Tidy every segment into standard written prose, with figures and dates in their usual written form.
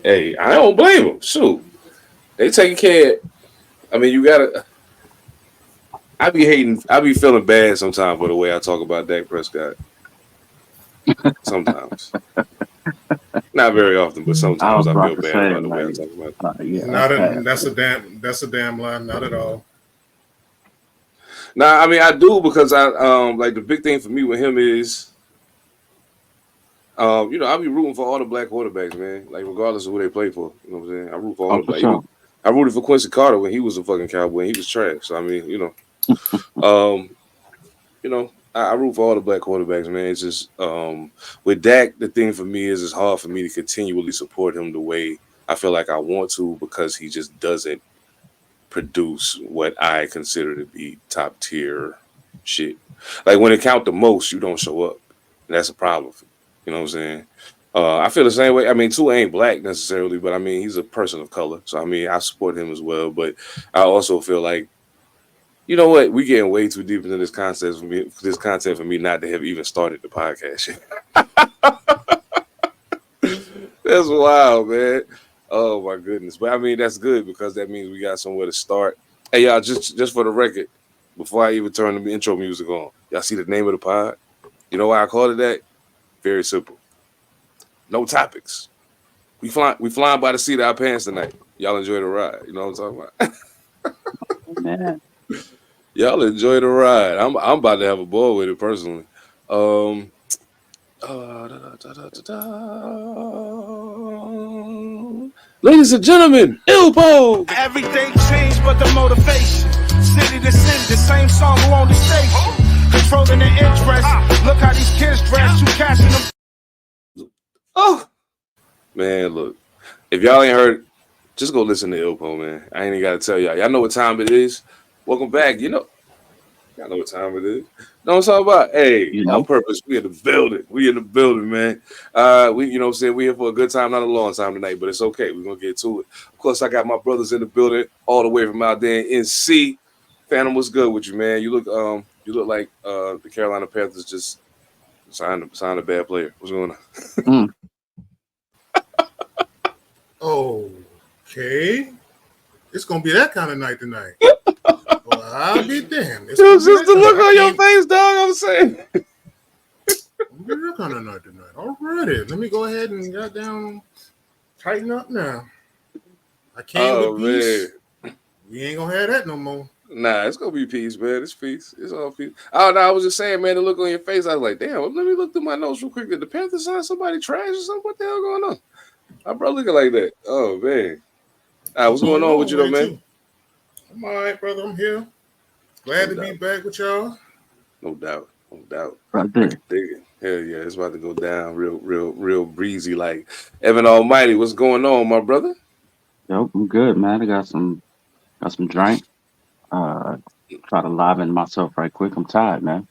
Hey, I don't blame them. Shoot, they taking care. I mean, you gotta. I be hating. I be feeling bad sometimes for the way I talk about Dak Prescott. Sometimes, not very often, but I sometimes was I about feel to bad say, about the way I like, talk about it. yeah, Not a, that's a damn lie. Not at all. Nah, I mean I do because I like the big thing for me with him is I be rooting for all the black quarterbacks, man. Like regardless of who they play for, you know what I'm saying. I root for all oh, the for black. Even sure. I rooted for Quincy Carter when he was a fucking Cowboy. And he was trash. So I mean, um, I root for all the black quarterbacks, man. It's just with Dak, the thing for me is it's hard for me to continually support him the way I feel like I want to because he just doesn't produce what I consider to be top tier shit. Like when it count the most, you don't show up. And that's a problem. You know what I'm saying? I feel the same way. I mean, Tua ain't black necessarily, but I mean he's a person of color. So I mean I support him as well. But I also feel like, you know what, we getting way too deep into this content for me not to have even started the podcast shit. That's wild, man. Oh my goodness. But I mean that's good because that means we got somewhere to start. Hey y'all, just for the record, before I even turn the intro music on, y'all see the name of the pod? You know why I called it that? Very simple. No topics. We flying by the seat of our pants tonight. Y'all enjoy the ride. You know what I'm talking about? Man, Y'all enjoy the ride. I'm about to have a ball with it personally. Um da, da, da, da, da, da. Ladies and gentlemen, Ilpo. Everything changed but the motivation. City to city, the same song who on the station. Controlling the interest. Look how these kids dress. You cashing them. Oh man, look. If y'all ain't heard, just go listen to Ilpo, man. I ain't even gotta tell y'all. Y'all know what time it is. Welcome back. Y'all know what time it is. Know what I'm talking about? Hey, you on know, purpose. We in the building. Man. We, you know what I'm saying? We here for a good time, not a long time tonight, but it's okay. We're gonna get to it. Of course, I got my brothers in the building, all the way from out there in NC. Phantom, what's good with you, man? You look like the Carolina Panthers just signed a bad player. What's going on? mm, Okay. It's gonna be that kind of night tonight. Well, I'll be damned. It's It gonna was be just that the kind look of, on your face, dog. I'm saying. it's gonna be that kind of night tonight. Alrighty. Let me go ahead and goddamn tighten up now. I came with peace. Man. We ain't gonna have that no more. Nah, it's gonna be peace, man. It's peace. It's all peace. Oh no, I was just saying, man, the look on your face. I was like, damn, let me look through my notes real quick. Did the Panthers sign somebody trash or something? What the hell going on? My bro looking like that. Oh man. What's going on with you though, man? Too. I'm all right, brother. I'm here. Glad to be back with y'all. No doubt. right I there. can dig it. Hell yeah, it's about to go down real breezy. Like Evan Almighty, what's going on, my brother? Yo, I'm good, man. I got some drink. Uh, try to liven myself right quick. I'm tired, man.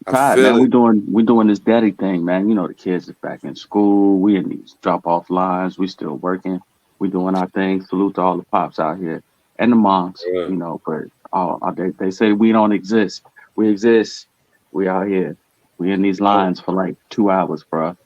I Tired, man. feel it. We doing this daddy thing, man. You know the kids is back in school. We in these drop off lines. We still working. We doing our thing. Salute to all the pops out here and the moms. Uh, But they say we don't exist. We exist. We out here. We in these oh, lines for like 2 hours, bro.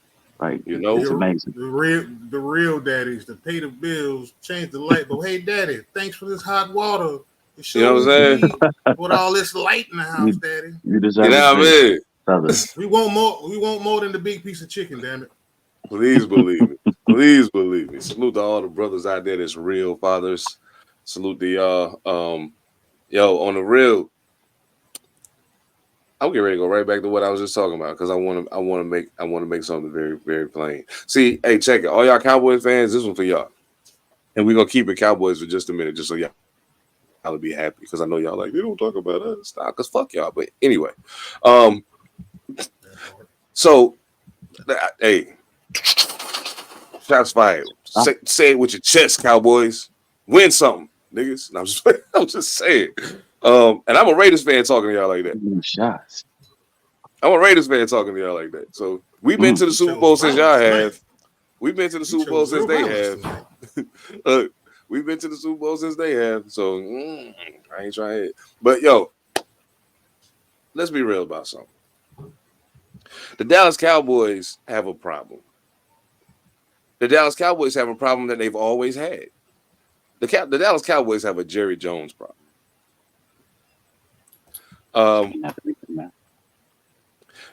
Like you it's know, amazing. The real daddies that pay the bills, change the light. But hey, daddy, thanks for this hot water. It you know what shows I'm saying? me with all this light in the house, You, daddy. you You deserve a know what I drink, mean? brother. We want more. We want more than the big piece of chicken, damn it. Please believe me. Please believe me. Salute to all the brothers out there that's real fathers. Salute to y'all. On the real, I'm getting ready to go right back to what I was just talking about because I want to make something very, very plain. See, hey, check it. All y'all Cowboys fans, this one for y'all. And we're gonna keep it Cowboys for just a minute, just so y'all will be happy. Because I know y'all like, they don't talk about us. Stop, because fuck y'all. But anyway. So hey, shots fired. Say it with your chest, Cowboys. Win something, niggas. And I'm just saying. And I'm a Raiders fan talking to y'all like that. Shots. I'm a Raiders fan talking to y'all like that. So we've been to the Super Bowl since y'all have. We've been to the Super Bowl since they have. We've been to the Super Bowl since they have. So I ain't trying to. But yo, let's be real about something. The Dallas Cowboys have a problem. The Dallas Cowboys have a problem that they've always had. The Dallas Cowboys have a Jerry Jones problem.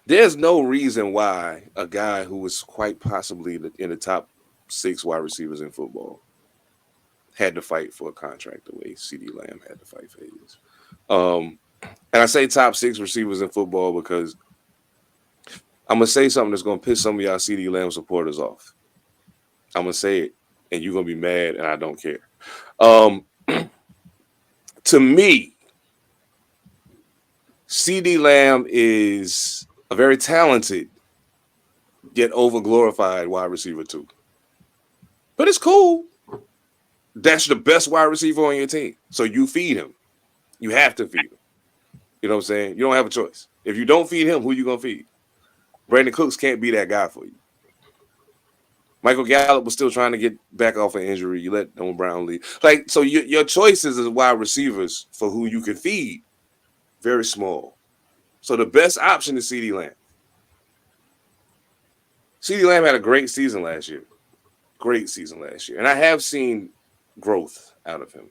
There's no reason why a guy who was quite possibly in the top 6 wide receivers in football had to fight for a contract the way CeeDee Lamb had to fight for his. And I say top 6 receivers in football because I'm going to say something that's going to piss some of y'all CeeDee Lamb supporters off. I'm going to say it, and you're going to be mad, and I don't care. To me, CeeDee Lamb is a very talented, yet over-glorified wide receiver too. But it's cool. That's the best wide receiver on your team. So you feed him. You have to feed him. You know what I'm saying? You don't have a choice. If you don't feed him, who you going to feed? Brandon Cooks can't be that guy for you. Michael Gallup was still trying to get back off an injury. You let Noah Brown leave. Like, so your choices as wide receivers for who you can feed, very small. So the best option is CeeDee Lamb. CeeDee Lamb had a great season last year. And I have seen growth out of him.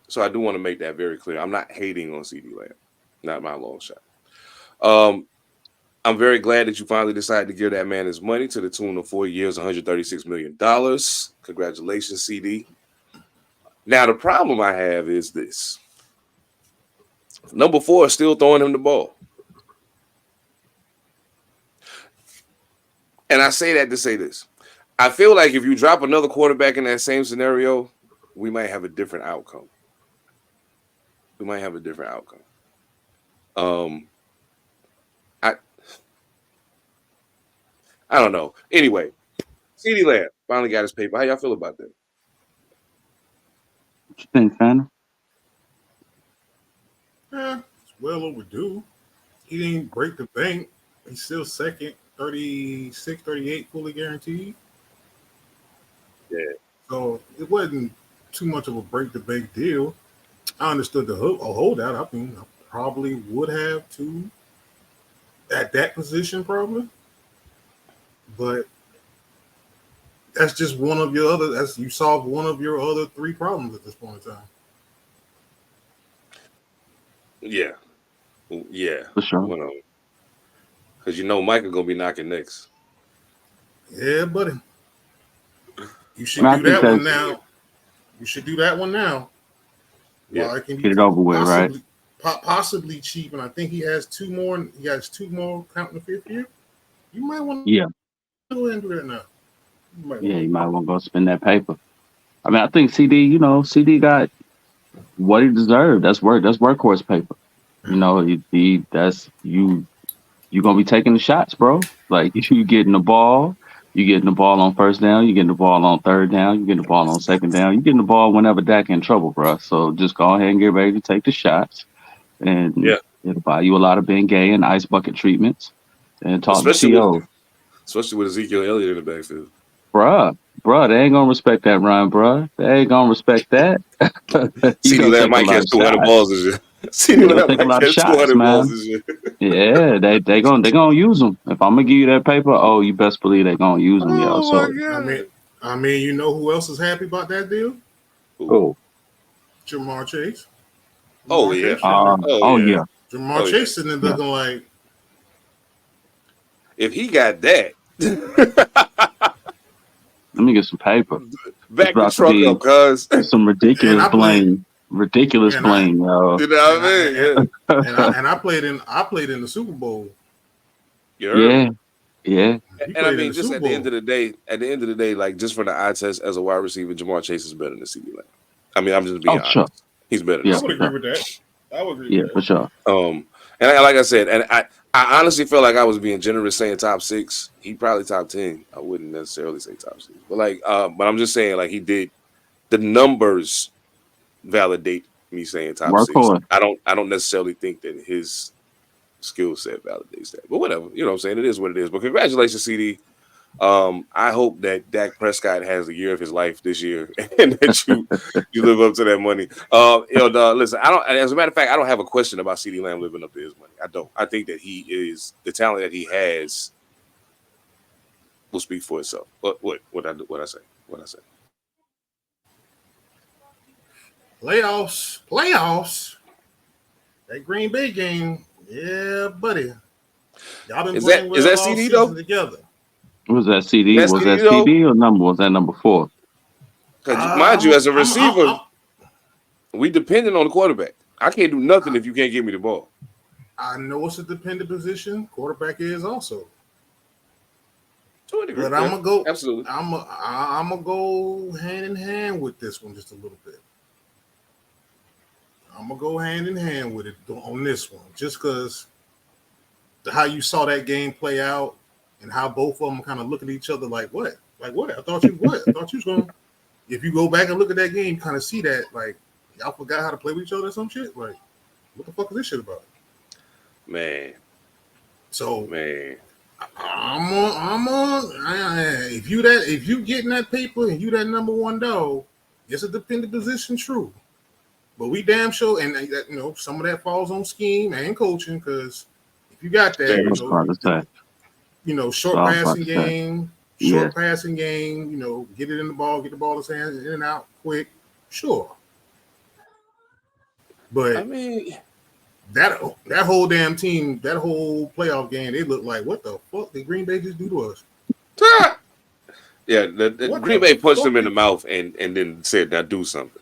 So I do want to make that very clear. I'm not hating on CeeDee Lamb. Not my long shot. I'm very glad that you finally decided to give that man his money to the tune of 4 years, $136 million. Congratulations, CD. Now, the problem I have is this. Number 4 is still throwing him the ball. And I say that to say this. I feel like if you drop another quarterback in that same scenario, we might have a different outcome. I don't know. Anyway, CeeDee Lamb finally got his paper. How y'all feel about that? What you think, Pantha? It's well overdue. He didn't break the bank. He's still second, 36, 38, fully guaranteed. Yeah. So it wasn't too much of a break the bank deal. I understood the holdout. I mean, I probably would have too at that position, probably. But that's just one of your other. That's you solved one of your other 3 problems at this point in time. Yeah. For sure. Because Michael gonna be knocking next. Yeah, buddy. You should do that one now. You should do that one now. Yeah, well, it can be get it over with, right? Possibly cheap, and I think he has 2 more. He has 2 more counting the 5th year. You might want to go ahead and do that now. You might want to go spend that paper. I mean, I think CD got what he deserved. That's workhorse paper. That's you gonna be taking the shots, bro. Like you getting the ball. You getting the ball on first down. You getting the ball on third down. You getting the ball on second down. You getting the ball whenever Dak in trouble, bro. So just go ahead and get ready to take the shots, and it'll buy you a lot of Bengay and ice bucket treatments, and talk to TO. Especially with Ezekiel Elliott in the backfield. Bruh, they ain't gonna respect that run, bruh. They ain't gonna respect that. CeeDee Lamb might catch 200 balls this year. CeeDee Lamb might catch 200 balls this year. Yeah, they gonna use them. If I'm gonna give you that paper, you best believe they gonna use them, yo. So I mean, you know who else is happy about that deal? Who? Jamar Chase. Yeah. Jamar Chase sitting there looking like, if he got that, let me get some paper. Back the truck up, cuz. Some ridiculous blame. Ridiculous blame, yo. You know what I mean? And I played in the Super Bowl. Yeah. And I mean, just at the end of the day, like just for the eye test as a wide receiver, Jamar Chase is better than CeeDee Lamb. I mean, I'm just being honest. Sure. He's better. I would agree with that. Yeah, for sure. And like I said, and I honestly feel like I was being generous saying top 6. He probably top 10. I wouldn't necessarily say top 6, but but I'm just saying, like, he did the numbers validate me saying top 6. I don't necessarily think that his skill set validates that, but whatever. You know what I'm saying? It is what it is. But congratulations, CD. I hope that Dak Prescott has the year of his life this year, and that you live up to that money. Listen, I don't. As a matter of fact, I don't have a question about CeeDee Lamb living up to his money. I don't. I think that he is the talent that he has. will speak for itself. What I say? Playoffs. That Green Bay game, yeah, buddy. Y'all been Is playing that well all CD season though? together. Was that CD? That's Was CD that though? CD or number? Was that number 4? Because mind you, as a receiver, I'm, we dependent on the quarterback. I can't do nothing if you can't give me the ball. I know it's a dependent position. Quarterback is also. To a degree, But I'm gonna go. Absolutely. I'm gonna go hand in hand with this one just a little bit. I'm gonna go hand in hand with it on this one, just because how you saw that game play out and how both of them kind of look at each other like what? Like what? I thought you was gonna. If you go back and look at that game, kind of see that like y'all forgot how to play with each other or some shit. Like what the fuck is this shit about? Man. So man. If you getting that paper and you that number one dog, it's a dependent position, true. But we damn sure, and some of that falls on scheme and coaching because if you got that, short passing game, get it in the ball, get the ball in hands, in and out quick, sure. But I mean. That whole damn team, that whole playoff game, they look like what the fuck did Green Bay just do to us? Yeah, the Green Bay punched him in the mouth and then said, "Now do something."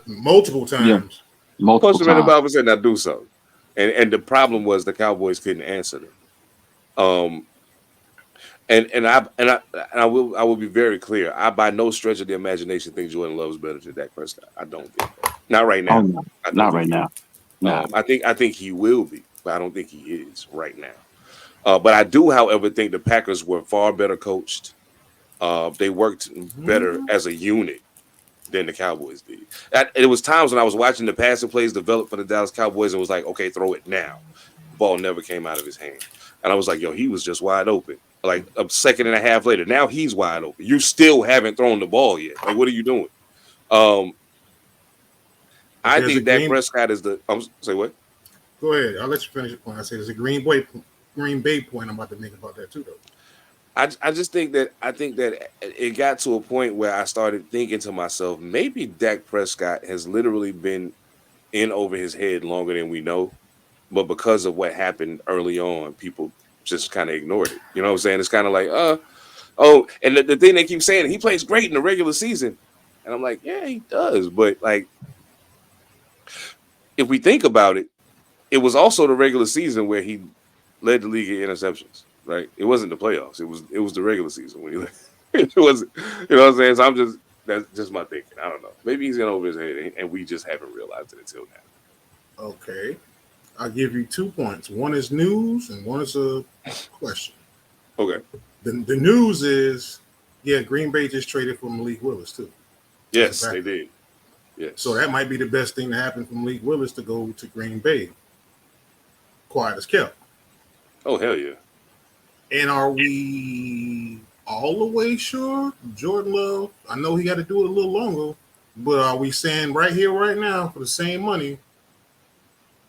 Multiple times. Yeah. Punched him in the mouth and said, "Now do something." And the problem was the Cowboys couldn't answer them. And I will be very clear. I by no stretch of the imagination think Jordan Love is better than Dak Prescott. I don't think that. Not right now. Oh, no. Not right now. No. I think he will be, but I don't think he is right now. But I do, however, think the Packers were far better coached. They worked better as a unit than the Cowboys did. It was times when I was watching the passing plays develop for the Dallas Cowboys and was like, okay, throw it now. Ball never came out of his hand. And I was like, yo, he was just wide open. Like a second and a half later, now he's wide open. You still haven't thrown the ball yet. Like, what are you doing? I think Dak Prescott is the. Say what? Go ahead. I'll let you finish your point. I say there's a Green Bay point I'm about to make about that too, though. I just think that it got to a point where I started thinking to myself, maybe Dak Prescott has literally been in over his head longer than we know, but because of what happened early on, people just kind of ignored it. You know what I'm saying? It's kind of like, and the thing they keep saying, he plays great in the regular season, and I'm like, yeah, he does, but like. If we think about it, it was also the regular season where he led the league in interceptions, right? It wasn't the playoffs. It was the regular season when he led. It wasn't, you know what I'm saying? So that's just my thinking. I don't know. Maybe he's in over his head and we just haven't realized it until now. Okay. I'll give you 2 points. One is news and one is a question. Okay. The news is, Green Bay just traded for Malik Willis too. Yes, they did. Yes. So that might be the best thing to happen for Malik Willis to go to Green Bay. Quiet as kept. Oh, hell yeah. And are we all the way sure Jordan Love, I know he got to do it a little longer, but are we saying right here, right now, for the same money,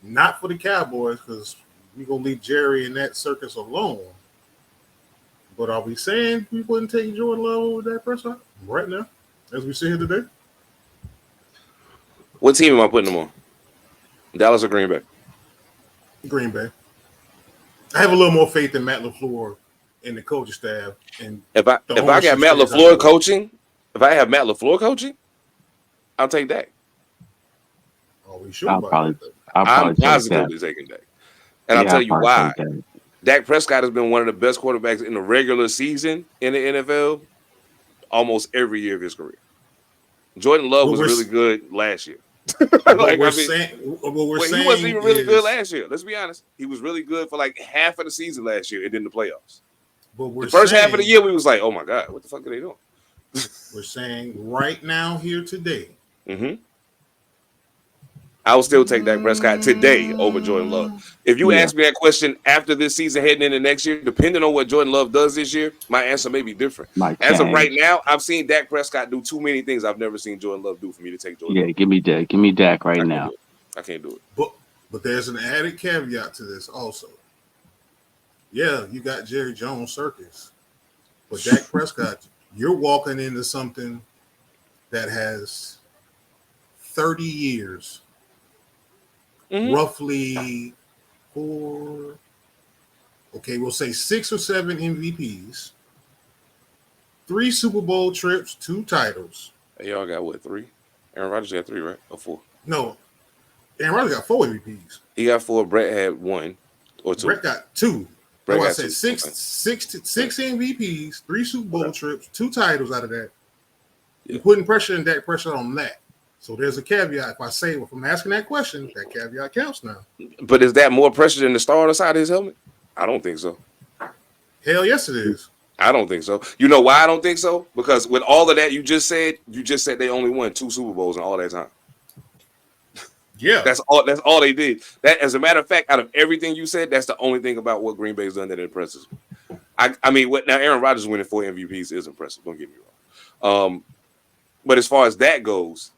not for the Cowboys, because we're going to leave Jerry in that circus alone, but are we saying we wouldn't take Jordan Love over that person right now, as we sit here today? What team am I putting them on? Dallas or Green Bay? Green Bay. I have a little more faith in Matt LaFleur and the coaching staff. And if I got Matt LaFleur coaching, if I have Matt LaFleur coaching, I'll take Dak. Are we sure about that? I'm positively taking Dak. And I'll tell you why. Dak Prescott has been one of the best quarterbacks in the regular season in the NFL almost every year of his career. Jordan Love was really good last year. He wasn't even really good last year. Let's be honest. He was really good for like half of the season last year and then the playoffs. The first half of the year, we was like, oh my God, what the fuck are they doing? We're saying right now, here today. Mm-hmm. I will still take Dak Prescott today over Jordan Love. If you ask me that question after this season heading into next year, depending on what Jordan Love does this year, my answer may be different. As of right now, I've seen Dak Prescott do too many things I've never seen Jordan Love do for me to take Jordan Love. Yeah, give me Dak. Give me Dak right now. I can't do it. But there's an added caveat to this also. Yeah, you got Jerry Jones circus. But Dak Prescott, you're walking into something that has 30 years, roughly we'll say 6 or 7 MVPs, 3 Super Bowl trips, 2 titles. Hey, y'all got what, 3? Aaron Rodgers got 3, right? Or 4? No, Aaron Rodgers got 4 MVPs. He got 4. Brett had 1 or 2. Brett got 2. Brett I got said 2. six MVPs, 3 Super Bowl trips, 2 titles out of that. Yeah. You're putting pressure and Dak pressure on that. So there's a caveat. If I'm asking that question, that caveat counts now. But is that more pressure than the star on the side of his helmet? I don't think so. Hell yes, it is. I don't think so. You know why I don't think so? Because with all of that you just said they only won 2 Super Bowls in all that time. Yeah. That's all they did. That, as a matter of fact, out of everything you said, that's the only thing about what Green Bay's done that impresses me. I mean, now Aaron Rodgers winning 4 MVPs is impressive. Don't get me wrong. But as far as that goes,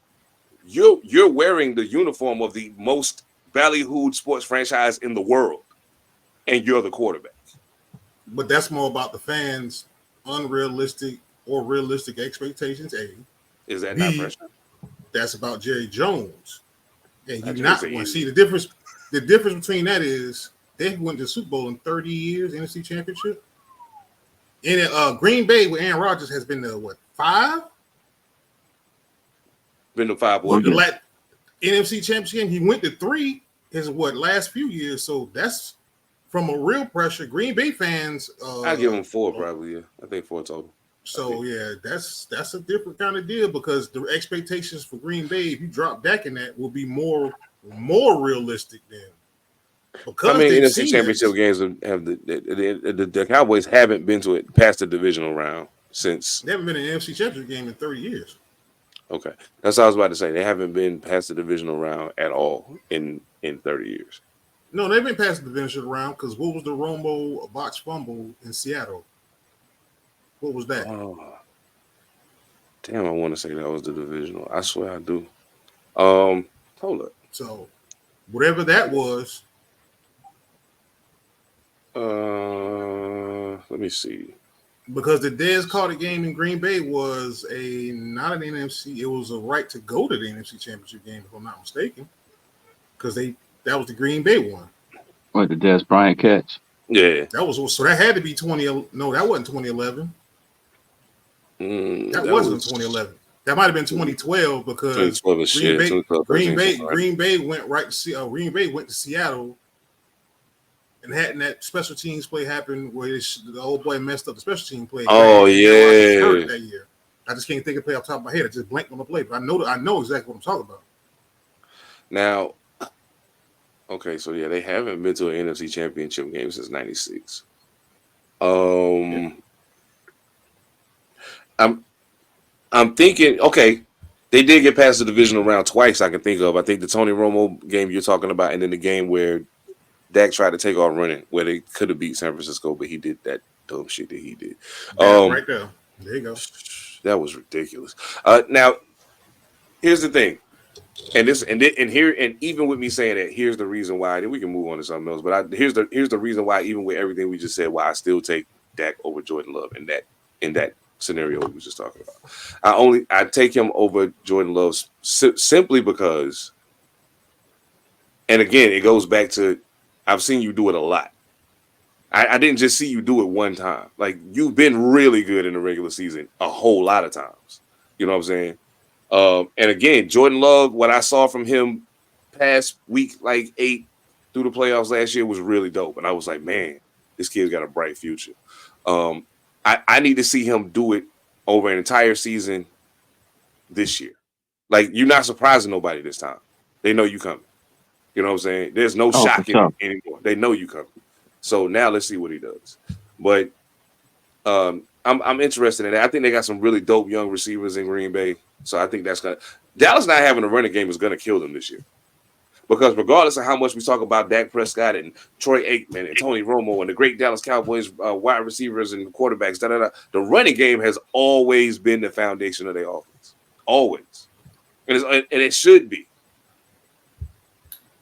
you're wearing the uniform of the most ballyhooed sports franchise in the world, and you're the quarterback. But that's more about the fans' unrealistic or realistic expectations. A. Is that B, not pressure? That's about Jerry Jones. And you Not not want to see the difference. The difference between that is they went to the Super Bowl in 30 years, NFC Championship. And Green Bay with Aaron Rodgers has been to what, 5? Been to 5 Well, boys. the NFC Championship, he went to 3 his last few years. So that's from a real pressure. Green Bay fans. I give him 4 probably. Yeah, I think 4 total. So yeah, that's a different kind of deal because the expectations for Green Bay, if you drop Dak in that, will be more realistic than. Because I mean, NFC Championship games have the Cowboys haven't been to it past the divisional round since. They haven't been in an NFC Championship game in 30 years. Okay, that's what I was about to say. They haven't been past the divisional round at all in 30 years. No, they've been past the divisional round because what was the Romo box fumble in Seattle? What was that? Oh, damn, I want to say that was the divisional. I swear I do. Hold up. So, whatever that was. Let me see. Because the Dez Carter game in Green Bay was not an NFC. It was a right to go to the NFC Championship game, if I'm not mistaken. Because that was the Green Bay one. What, the Dez Bryant catch? Yeah. That had to be 20. No, that wasn't 2011. That wasn't 2011. That might have been 2012 because Green Bay went right to see. Green Bay went to Seattle, and hadn't that special teams play happen where the old boy messed up the special team play. Oh yeah, that year. I just can't think of play off the top of my head. I just blanked on the play, but I know exactly what I'm talking about. Now, okay, so yeah, they haven't been to an NFC Championship game since '96. Yeah. I'm thinking, okay, they did get past the divisional round twice. I can think of. I think the Tony Romo game you're talking about, and then the game where Dak tried to take off running, where they could have beat San Francisco, but he did that dumb shit that he did. Right there. There you go. That was ridiculous. Now, here's the thing, and even with me saying that, here's the reason why. Then we can move on to something else. But here's the reason why, even with everything we just said, why I still take Dak over Jordan Love in that scenario we were just talking about. I take him over Jordan Love simply because, and again, it goes back to I've seen you do it a lot. I didn't just see you do it one time. Like, you've been really good in the regular season a whole lot of times. You know what I'm saying? And again, Jordan Love, what I saw from him past week 8 through the playoffs last year was really dope. And I was like, man, this kid's got a bright future. I need to see him do it over an entire season this year. Like, you're not surprising nobody this time. They know you coming. You know what I'm saying? There's no shock in it anymore. They know you coming. So now let's see what he does. But I'm interested in that. I think they got some really dope young receivers in Green Bay. So I think that's gonna Dallas not having a running game is gonna kill them this year. Because regardless of how much we talk about Dak Prescott and Troy Aikman and Tony Romo and the great Dallas Cowboys wide receivers and quarterbacks, the running game has always been the foundation of their offense. Always. And it should be.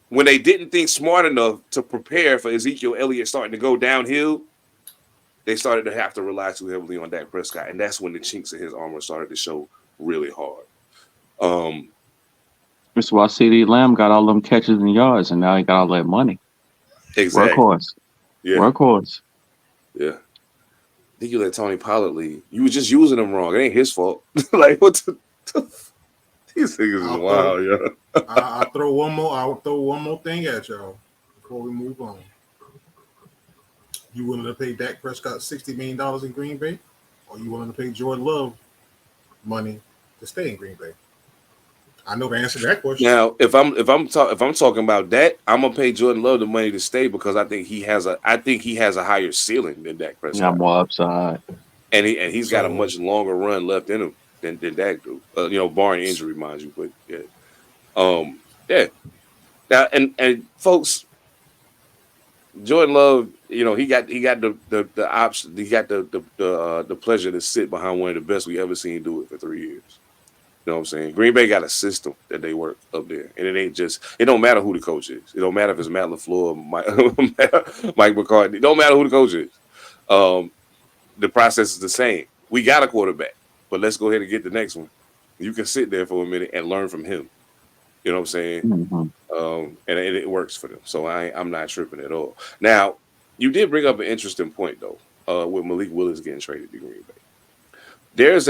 When they didn't think smart enough to prepare for Ezekiel Elliott starting to go downhill, they started to have to rely too heavily on Dak Prescott, and that's when the chinks in his armor started to show really hard. That's why CD Lamb got all them catches and yards, and now he got all that money. Exactly. Workhorse. Yeah. Workhorse. Yeah. I think you let Tony Pollard leave. You were just using him wrong. It ain't his fault. Like, what the these niggas is wild, yo. I'll throw one more thing at y'all before we move on. You willing to pay Dak Prescott $60 million in Green Bay, or you willing to pay Jordan Love money to stay in Green Bay? I know the answer to that question. Now, if I'm talking about that, I'm gonna pay Jordan Love the money to stay because I think he has a higher ceiling than Dak Prescott. Got more upside, and he's got a much longer run left in him than Dak do. Barring injury, mind you. But yeah, Now and folks, Jordan Love, he got the option. He got the pleasure to sit behind one of the best we ever seen do it for 3 years. You know what I'm saying? Green Bay got a system that they work up there. And it don't matter who the coach is. It don't matter if it's Matt LaFleur or Mike McCarthy. It don't matter who the coach is. The process is the same. We got a quarterback, but let's go ahead and get the next one. You can sit there for a minute and learn from him. You know what I'm saying? Mm-hmm. And it works for them. So I'm not tripping at all. Now, you did bring up an interesting point, though, with Malik Willis getting traded to Green Bay. There's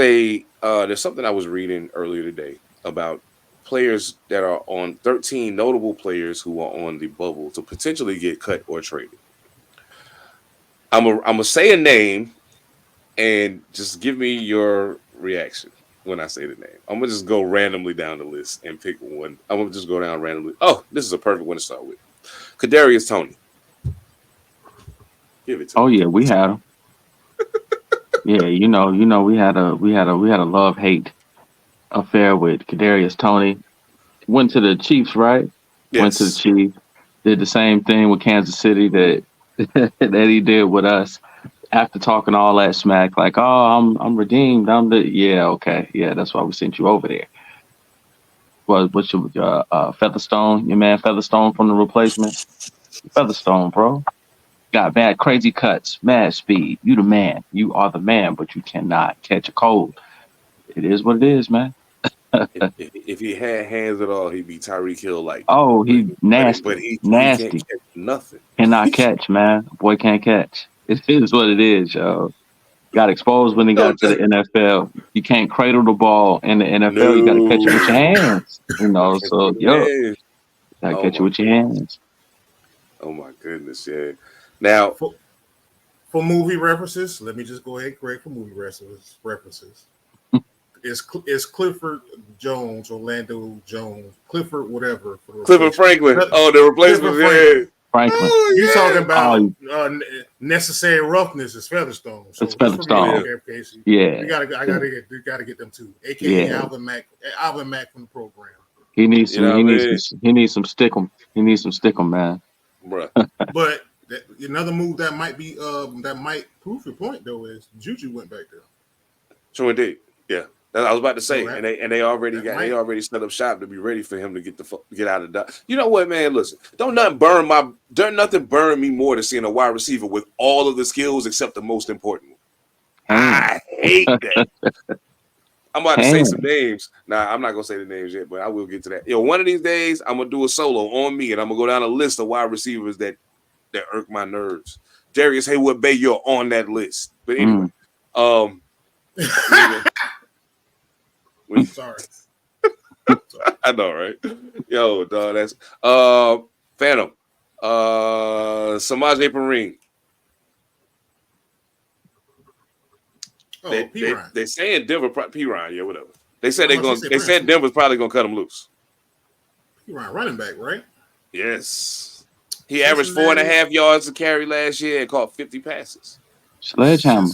something I was reading earlier today about players that are on 13 notable players who are on the bubble to potentially get cut or traded. I'm gonna say a name and just give me your reaction when I say the name. I'm gonna just go randomly down the list and pick one. I'm gonna just go down randomly. Oh, this is a perfect one to start with. Kadarius Toney. Give it to me. Oh yeah, we had him. Yeah, we had a love-hate affair with Kadarius Toney. Went to the Chiefs, right? Yes. Went to the Chiefs. Did the same thing with Kansas City that he did with us. After talking all that smack, like, oh, I'm redeemed. Okay, yeah, that's why we sent you over there. What's your Featherstone? Your man Featherstone from The Replacement. Featherstone, bro. Got mad crazy cuts, mad speed. You the man. You are the man, but you cannot catch a cold. It is what it is, man. if he had hands at all, he'd be Tyreek Hill like. Oh, he nasty. But he nasty. Can't catch nothing. Cannot catch, man. Boy can't catch. It is what it is, yo. Got exposed when he got to the NFL. You can't cradle the ball in the NFL. No. You got to catch it with your hands. Gotta catch it with your hands. Oh my goodness, yeah. Now, for movie references, let me just go ahead and correct for movie references. It's Clifford Jones, Orlando Jones, Clifford whatever. Clifford Franklin. The replacement. Franklin. You talking about necessary roughness is Featherstone. So it's Featherstone. Yeah. I gotta get them too. AKA Alvin Mack from the program. He needs some stick 'em. He needs some stick 'em, man. Bruh. But another move that might be that might prove your point though is Juju went back there. Sure indeed. Yeah. I was about to say, and they already set up shop to be ready for him to get out of the. You know what, man? Listen, don't nothing burn me more than seeing a wide receiver with all of the skills except the most important one. I hate that. I'm about to say some names. Nah, I'm not gonna say the names yet, but I will get to that. One of these days I'm gonna do a solo on me, and I'm gonna go down a list of wide receivers that irk my nerves. Darius Haywood Bay, you're on that list. But anyway, Sorry. I know, right? Yo, dog, that's Phantom. Samaje Perine. They saying Denver Perine, yeah, whatever. They said said Denver's probably gonna cut him loose. Perine running back, right? Yes. He averaged 4.5 yards a carry last year and caught 50 passes. Sledgehammer.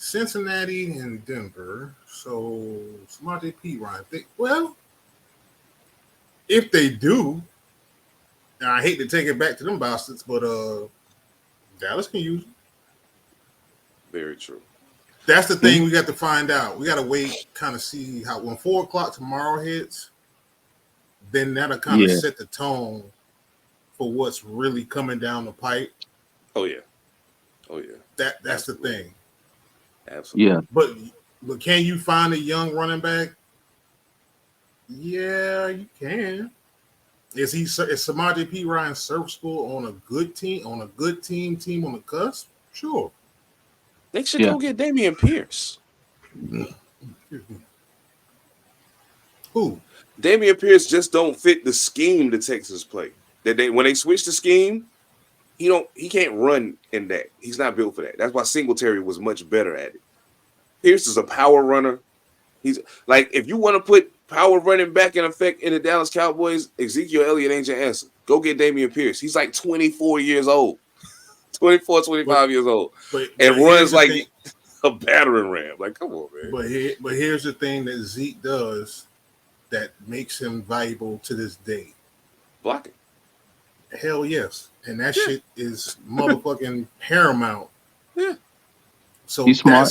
Cincinnati and Denver. So Samaje Perine. If they do, and I hate to take it back to them bastards, but Dallas can use it. Very true. That's the thing we got to find out. We got to wait, kind of see how when 4:00 tomorrow hits, then that'll kind of set the tone for what's really coming down the pipe. Oh yeah. That's the thing. Absolutely. Yeah. But can you find a young running back? Yeah, you can. Is Samaje P. Ryan serviceable on a good team on the cusp? Sure. They should go get Damian Pierce. Who? Damian Pierce just don't fit the scheme the Texans play. When they switch the scheme, he can't run in that. He's not built for that. That's why Singletary was much better at it. Pierce is a power runner. He's like, if you want to put power running back in effect in the Dallas Cowboys, Ezekiel Elliott ain't your answer. Go get Damian Pierce. He's like 24 years old. 24, 25 years old. And runs like a battering ram. Like, come on, man. But here's the thing that Zeke does that makes him valuable to this day. Blocking. Hell yes. And that shit is motherfucking paramount. Yeah. So He's smart.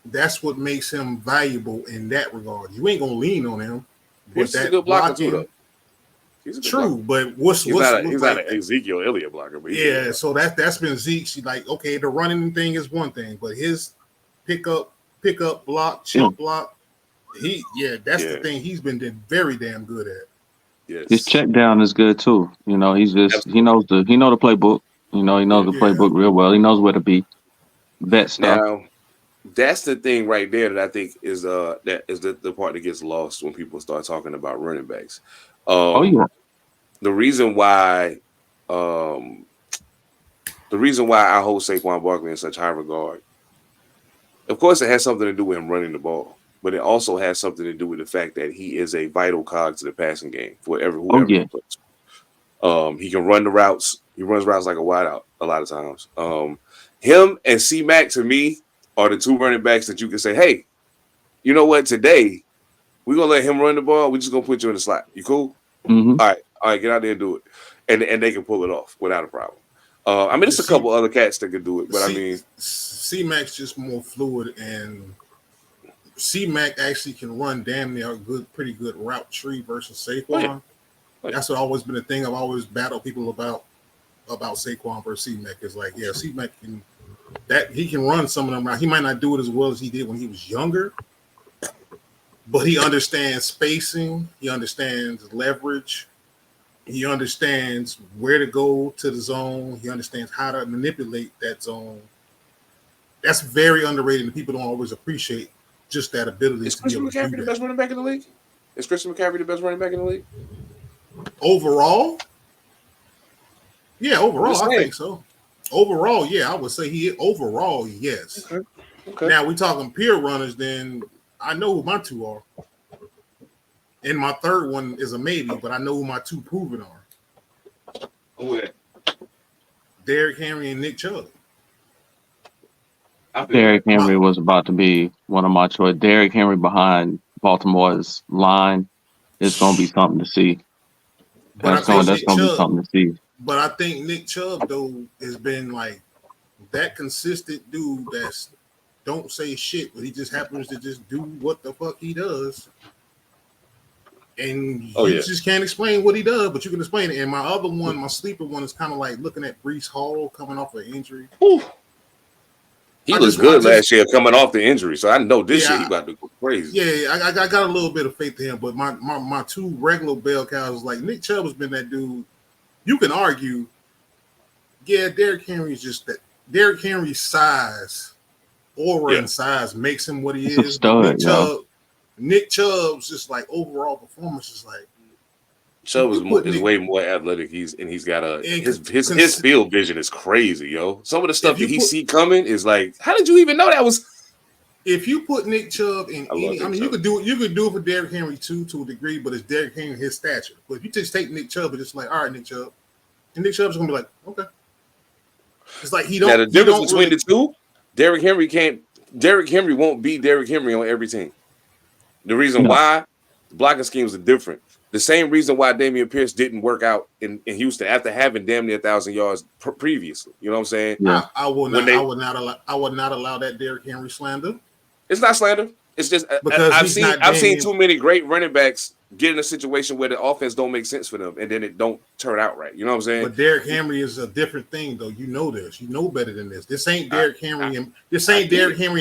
that's what makes him valuable in that regard. You ain't gonna lean on him. He's a good blocker too, though. He's true, blocker. but he's not an Ezekiel Elliott blocker. But so that's been Zeke's. Like, okay, the running thing is one thing, but his pick up, block, chip block, that's the thing he's been very damn good at. Yes. His check down is good too. You know, he knows the playbook. You know, he knows the playbook real well. He knows where to be. Vet stuff. Now, that's the thing right there that I think is the part that gets lost when people start talking about running backs. The reason why I hold Saquon Barkley in such high regard, of course, it has something to do with him running the ball, but it also has something to do with the fact that he is a vital cog to the passing game for whoever he plays. He can run the routes. He runs routes like a wideout a lot of times. Him and C-Mac, to me, are the two running backs that you can say, hey, you know what? Today, we're going to let him run the ball. We're just going to put you in the slot. You cool? Mm-hmm. All right, get out there and do it. And they can pull it off without a problem. There's a couple other cats that can do it, but C-Mac's just more fluid, and C-Mac actually can run damn near a pretty good route tree versus Saquon. Oh, yeah. That's always been a thing I've always battled people about Saquon versus C-Mac. Is like, C-Mac he can run some of them routes. He might not do it as well as he did when he was younger, but he understands spacing. He understands leverage. He understands where to go to the zone. He understands how to manipulate that zone. That's very underrated, and people don't always appreciate just that ability. Is Christian McCaffrey the best running back in the league? Is Christian McCaffrey the best running back in the league? Overall? Yeah, overall, I think so. Overall, yeah, I would say overall, yes. Okay. Now we talking pure runners, then I know who my two are. And my third one is a maybe, but I know who my two proven are. Who is that? Derrick Henry and Nick Chubb. Derrick Henry was about to be one of my choice. Derrick Henry behind Baltimore's line is going to be something to see. That's going to be something to see. But I think Nick Chubb, though, has been like that consistent dude that's don't say shit, but he just happens to just do what the fuck he does. And you just can't explain what he does, but you can explain it. And my other one, my sleeper one, is kind of like looking at Breece Hall coming off an injury. Ooh. He was good last year coming off the injury, so I know this year he about to go crazy. Yeah, I got a little bit of faith in him, but my two regular bell cows is like Nick Chubb has been that dude. You can argue, Derrick Henry's just that. Derrick Henry's size, aura and size makes him what he is. Nick Chubb's just like overall performance is like. Chubb is way more athletic. He's got his field vision is crazy, yo. Some of the stuff that he see coming is like, how did you even know that was? If you put Nick Chubb in you could do it for Derrick Henry too to a degree, but it's Derrick Henry his stature. But if you just take Nick Chubb and just like, all right, Nick Chubb, and Nick Chubb's gonna be like, okay. It's like he don't. Now the difference between the two, Derrick Henry won't be Derrick Henry on every team. The reason why the blocking schemes are different. The same reason why Dameon Pierce didn't work out in Houston after having damn near 1,000 yards previously. You know what I'm saying? Yeah. I would not allow that Derrick Henry slander. It's not slander. It's just I've seen too many great running backs get in a situation where the offense don't make sense for them, and then it don't turn out right. You know what I'm saying? But Derrick Henry is a different thing, though. You know this. You know better than this. This ain't Derrick Henry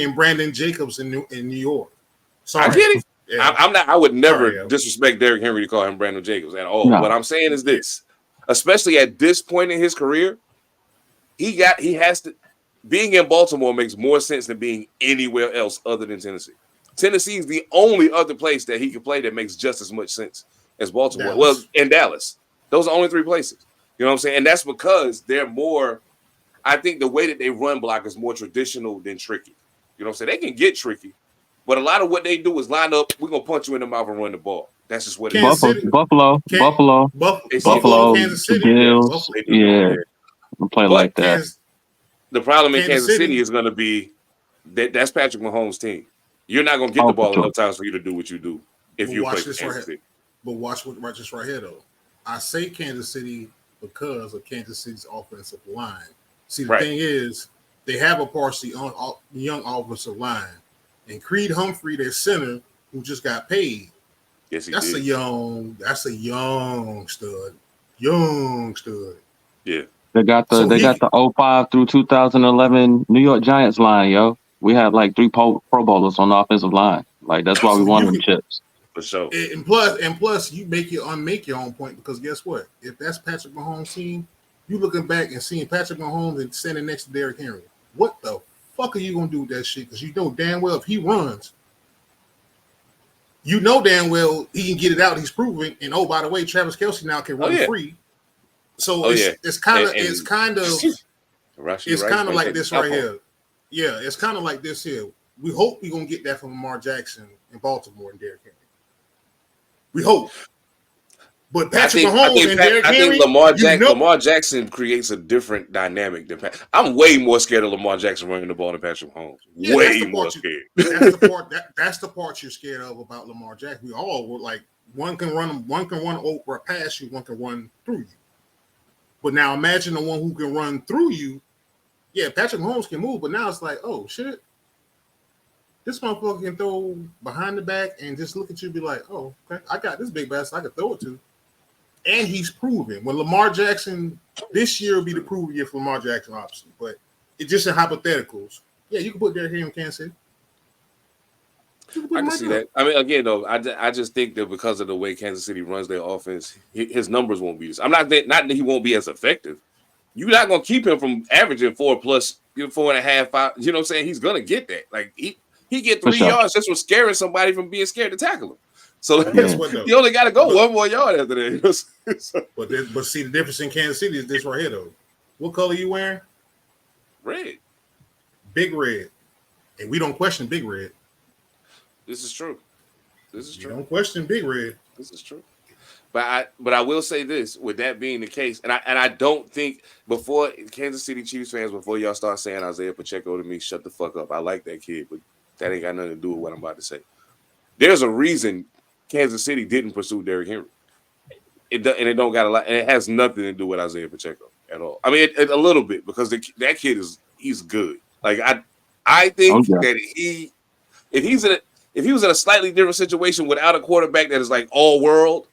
and Brandon Jacobs in New York. Sorry, I get it. Yeah. I'm not. I would never disrespect Derrick Henry to call him Brandon Jacobs at all. No. What I'm saying is this: especially at this point in his career, he has to. Being in Baltimore makes more sense than being anywhere else other than Tennessee. Tennessee is the only other place that he can play that makes just as much sense as Baltimore. Dallas. Well, and Dallas. Those are the only 3 places. You know what I'm saying? And that's because they're more. I think the way that they run block is more traditional than tricky. You know what I'm saying? They can get tricky. But a lot of what they do is line up. We're gonna punch you in the mouth and run the ball. That's just what it is. Buffalo, Kansas City, Bills, play like that. The problem in Kansas City is gonna be that's Patrick Mahomes' team. You're not gonna get the ball enough times for you to do what you do if you play for Kansas City. But watch what right here though. I say Kansas City because of Kansas City's offensive line. See, the thing is, they have a partially young offensive line. And Creed Humphrey, their center, who just got paid. Yes, that's a young stud. Young stud. Yeah. They got the 05 through 2011 New York Giants line, yo. We had like 3 Pro Bowlers on the offensive line. Like that's why we won them chips. For sure. And plus, you make your own point because guess what? If that's Patrick Mahomes' team, you looking back and seeing Patrick Mahomes and standing next to Derrick Henry. What the fuck are you gonna do with that shit? Because you know damn well if he runs, you know damn well he can get it out. He's proving. And oh, by the way, Travis Kelce now can run free. So it's kind of like this right here. Yeah, it's kind of like this here. We hope we're gonna get that from Lamar Jackson in Baltimore and Derrick Henry. We hope. But Patrick Mahomes and Derrick Henry, Lamar Jackson creates a different dynamic than Patrick. I'm way more scared of Lamar Jackson running the ball than Patrick Mahomes. Yeah, way more scared. That's the part you're scared of about Lamar Jackson. We all were like, one can run over past you, one can run through you. But now imagine the one who can run through you. Yeah, Patrick Mahomes can move, but now it's like, oh shit. This motherfucker can throw behind the back and just look at you and be like, oh, okay, I got this big bass I can throw it to. And he's proven. When Lamar Jackson, this year will be the proven year for Lamar Jackson, obviously. But it's just in hypotheticals. Yeah, you can put Derrick Henry in Kansas City. I can see that. I mean, again, though, I just think that because of the way Kansas City runs their offense, his numbers won't be. I'm not that he won't be as effective. You're not going to keep him from averaging 4+, 4.5, 5. You know what I'm saying? He's going to get that. Like, he get 3 yards just from scaring somebody from being scared to tackle him. So you only got to go 1 more yard after that. But see, the difference in Kansas City is this right here, though. What color you wearing? Red. Big red. And we don't question Big Red. This is true. We don't question Big Red. This is true. But I will say this, with that being the case, and I don't think before Kansas City Chiefs fans, before y'all start saying Isaiah Pacheco to me, shut the fuck up. I like that kid, but that ain't got nothing to do with what I'm about to say. There's a reason Kansas City didn't pursue Derrick Henry. It don't got a lot, and it has nothing to do with Isaiah Pacheco at all. I mean, a little bit because that kid he's good. Like I think that if he was in a slightly different situation without a quarterback that is like all world,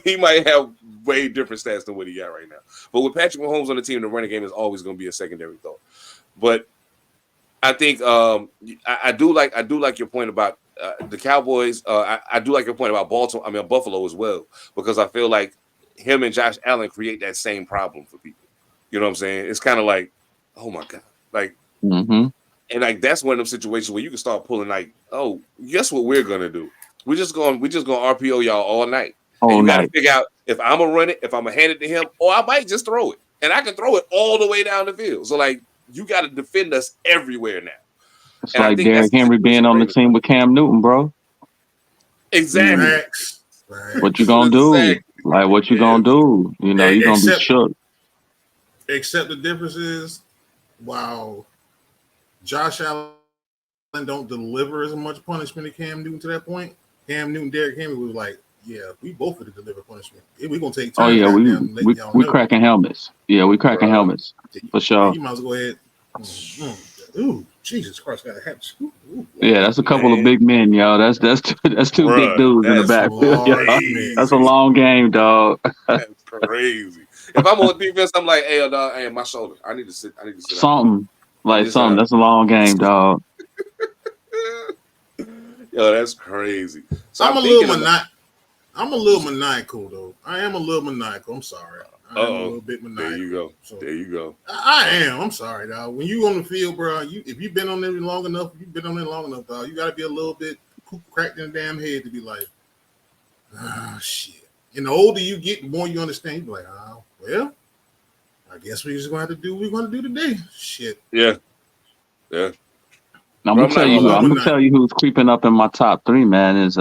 he might have way different stats than what he got right now. But with Patrick Mahomes on the team, the running game is always going to be a secondary thought. But I think I do like your point about the Cowboys. I do like your point about Baltimore. I mean Buffalo as well, because I feel like him and Josh Allen create that same problem for people. You know what I'm saying? It's kind of like, oh my god, like, and like that's one of them situations where you can start pulling like, oh, guess what we're gonna do? We're just gonna RPO y'all all night. And you got to figure out if I'm gonna run it, if I'm gonna hand it to him, or I might just throw it, and I can throw it all the way down the field. So like, you got to defend us everywhere now. It's like Derrick Henry being on the team with Cam Newton, bro. Exactly. Right. What you gonna do? Like, what you gonna do? You know, you're gonna be shook. Except the difference is, while Josh Allen don't deliver as much punishment to Cam Newton to that point, Cam Newton, Derrick Henry was like, yeah, we both would deliver punishment. We're gonna take time. Oh yeah, we cracking helmets. Yeah, we cracking helmets for sure. You might as well go ahead. Ooh, Jesus Christ, got a hat. Yeah, that's a couple of Man, big men, yo. That's two big bruh, dudes in the that's backfield, yo. Large That's a men. crazy. long game, dog. That's crazy. If I'm on defense, I'm like, hey, dog, hey, my shoulder. I need to sit. I need to sit down. Something I need like to sit something. down. That's a long game, dog. Yo, that's crazy. So I'm I'm a little thinking about. I'm a little maniacal though. I am a little maniacal. I'm sorry. I am a little bit There you maniacal. go. So There you go. I am. I'm sorry, dog. When you on the field, bro, if you've been on there long enough, dog, you got to be a little bit cracked in the damn head to be like, ah, shit. And the older you get, the more you understand. You be like, oh, well, I guess we just gonna have to do what we're gonna do today. Shit. Yeah. Yeah. I'm Bro, gonna I'm tell not you gonna who. lie. I'm gonna tell you who's creeping up in my top three, man. Is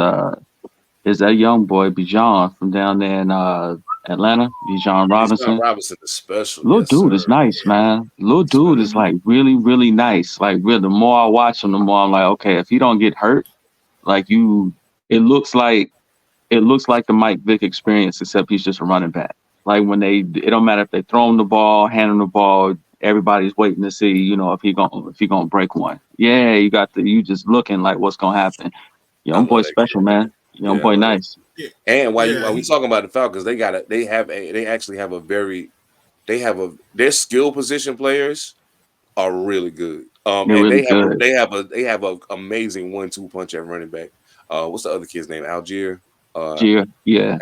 that young boy Bijan from down there in Atlanta? Bijan Bijan Robinson. Robinson is special. Little Yes, dude is sir. nice, man. Little dude is like really, really nice. Like, really, the more I watch him, the more I'm like, okay, if he don't get hurt, like it looks like the Mike Vick experience, except he's just a running back. Like it don't matter if they throw him the ball, hand him the ball. Everybody's waiting to see, if he gonna break one. Yeah, you just looking like what's gonna happen. I Young boy love that special, kid, man. man. Young Yeah, I boy love that. nice. Yeah. And Yeah, while we talking about the Falcons, their skill position players are really good. They're And really good. they have a amazing 1-2 punch at running back. What's the other kid's name? Algier. Yeah. Yeah,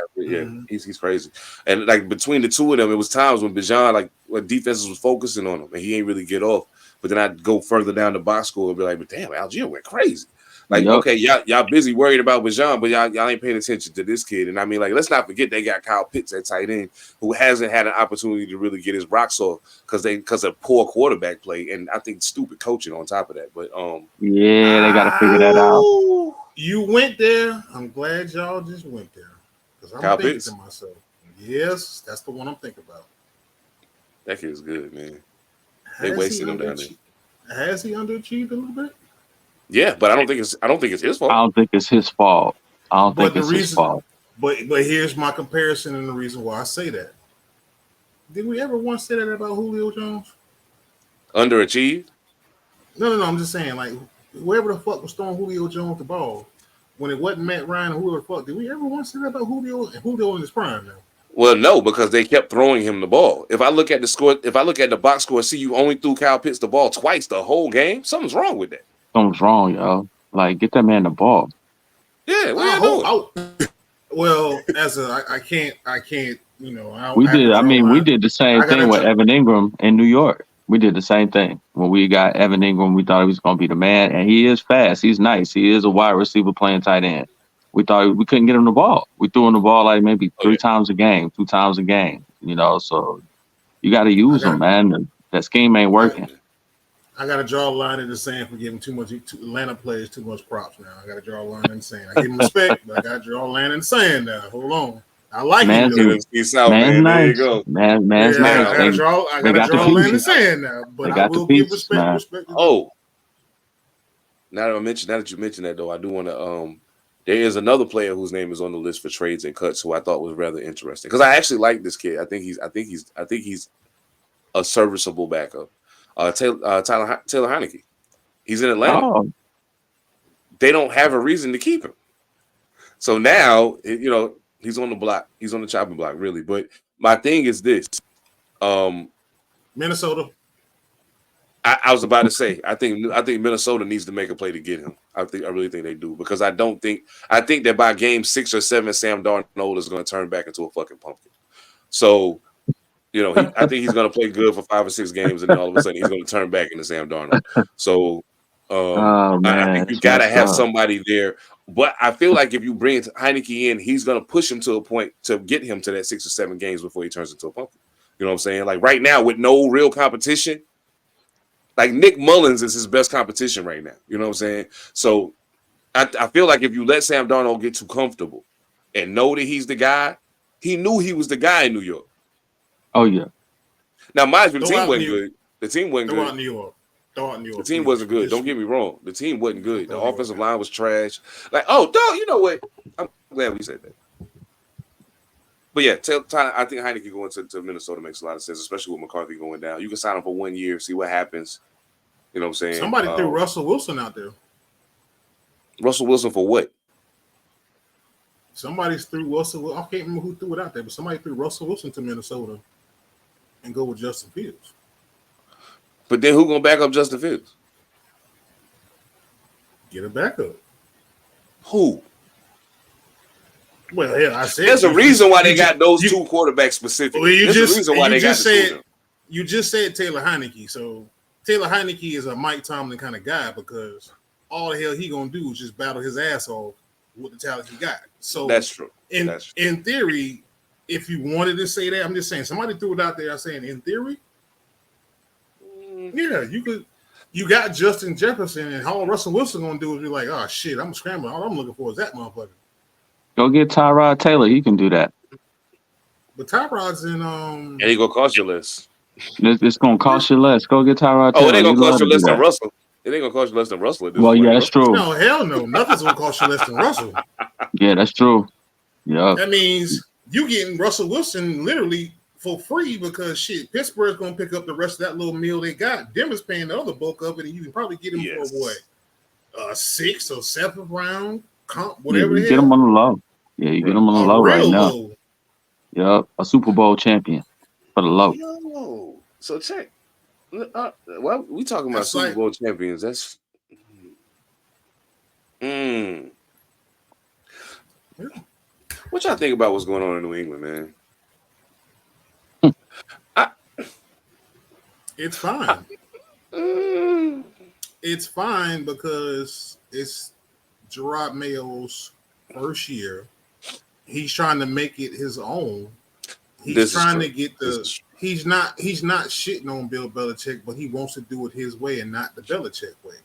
he's crazy. And like between the two of them, it was times when Bijan, like when defenses was focusing on him and he ain't really get off. But then I'd go further down the box score and be like, but damn, Algier went crazy. Like, Yup. okay, y'all busy worried about Bijan, but y'all ain't paying attention to this kid. And I mean, like, let's not forget they got Kyle Pitts at tight end, who hasn't had an opportunity to really get his rocks off because of poor quarterback play and I think stupid coaching on top of that. But Yeah, they gotta figure that out. You went there. I'm glad y'all just went there. Because I'm Kyle thinking Pitts? to myself, yes, that's the one I'm thinking about. that kid's good, man. They wasting him down there. Has he underachieved a little bit? Yeah, but I don't think it's his fault. I don't think it's his fault. I don't think it's his fault. But here's my comparison and the reason why I say that. Did we ever once say that about Julio Jones? Underachieved? No. I'm just saying, like, whoever the fuck was throwing Julio Jones the ball, when it wasn't Matt Ryan or whoever the fuck, did we ever once say that about Julio? And Julio in his prime now. Well, no, because they kept throwing him the ball. If I look at the box score, see you only threw Kyle Pitts the ball twice the whole game. Something's wrong with that. Something's wrong, yo. Like, get that man the ball. Yeah, what are you doing? Well, I can't, you know. We did the same thing with Evan Ingram in New York. We did the same thing. When we got Evan Ingram, we thought he was going to be the man, and he is fast. He's nice. He is a wide receiver playing tight end. We thought we couldn't get him the ball. We threw him the ball like maybe 3 times a game, 2 times a game, so you got to use him, man. That scheme ain't working. I got to draw a line in the sand for giving Atlanta players too much props now. I got to draw a line in the sand. I give him respect, but I got to draw a line in the sand now. Hold on. I like man's him. Man's man. nice. There you go. Man's nice. I got to draw a line in the sand now. But I will give respect. Oh. Now that you mentioned that, though, I do want to there is another player whose name is on the list for trades and cuts who I thought was rather interesting. Because I actually like this kid. I think he's a serviceable backup. Taylor Heineke. He's in Atlanta. Oh. They don't have a reason to keep him. So now, he's on the block. He's on the chopping block, really. But my thing is this. Minnesota. I was about to say, I think Minnesota needs to make a play to get him. I really think they do, because I think that by game 6 or 7, Sam Darnold is going to turn back into a fucking pumpkin. So, I think he's going to play good for 5 or 6 games, and then all of a sudden he's going to turn back into Sam Darnold. So, I think you got to have somebody there. But I feel like if you bring Heineke in, he's going to push him to a point to get him to that 6 or 7 games before he turns into a pumpkin. You know what I'm saying? Like right now, with no real competition, like Nick Mullins is his best competition right now. You know what I'm saying? So I feel like if you let Sam Darnold get too comfortable and know that he's the guy, he knew he was the guy in New York. Oh, yeah. Now, mind you, the team wasn't good. The team wasn't good. Throw out New York. The team wasn't good. Don't get me wrong. The team wasn't good. The offensive line was trash. Like, oh, dog, you know what? I'm glad we said that. But yeah, I think Heineke going to Minnesota makes a lot of sense, especially with McCarthy going down. You can sign him for 1 year, see what happens. You know what I'm saying? Somebody threw Russell Wilson out there. Russell Wilson for what? Somebody threw Russell. I can't remember who threw it out there, but somebody threw Russell Wilson to Minnesota and go with Justin Fields. But then who gonna back up Justin Fields? Get a backup. Who? Well, yeah, I said there's a reason why they got those two quarterbacks specifically. Well, there's a reason why they got you just said Taylor Heineke. So Taylor Heineke is a Mike Tomlin kind of guy because all the hell he gonna do is just battle his ass off with the talent he got. So that's true. In theory, if you wanted to say that, I'm just saying somebody threw it out there. I'm saying in theory, yeah, you could. You got Justin Jefferson, and all Russell Wilson gonna do is be like, oh shit, I'm scrambling. All I'm looking for is that motherfucker. Go get Tyrod Taylor. He can do that. But Tyrod's in and he gonna cost you less. It's gonna cost you less. Go get Tyrod Taylor. Oh, it ain't gonna cost you less than Russell. It ain't gonna cost you less than Russell. At this point, yeah, right? that's true. No, hell no. Nothing's gonna cost you less than Russell. Yeah, that's true. Yeah. That means you getting Russell Wilson literally for free because shit, Pittsburgh's gonna pick up the rest of that little meal they got. Denver's paying the other bulk of it, and you can probably get him for what? 6th or 7th round comp, whatever. Yeah, you get him on the low. Yeah, you get him on the low right now. Low. Yep, a Super Bowl champion for the low. Yo, so check. Well, we talking about Super Bowl champions. That's what y'all think about what's going on in New England, man? It's fine. It's fine because it's Gerard Mayo's first year. He's trying to make it his own. He's trying to get the. He's not shitting on Bill Belichick, but he wants to do it his way and not the Belichick way.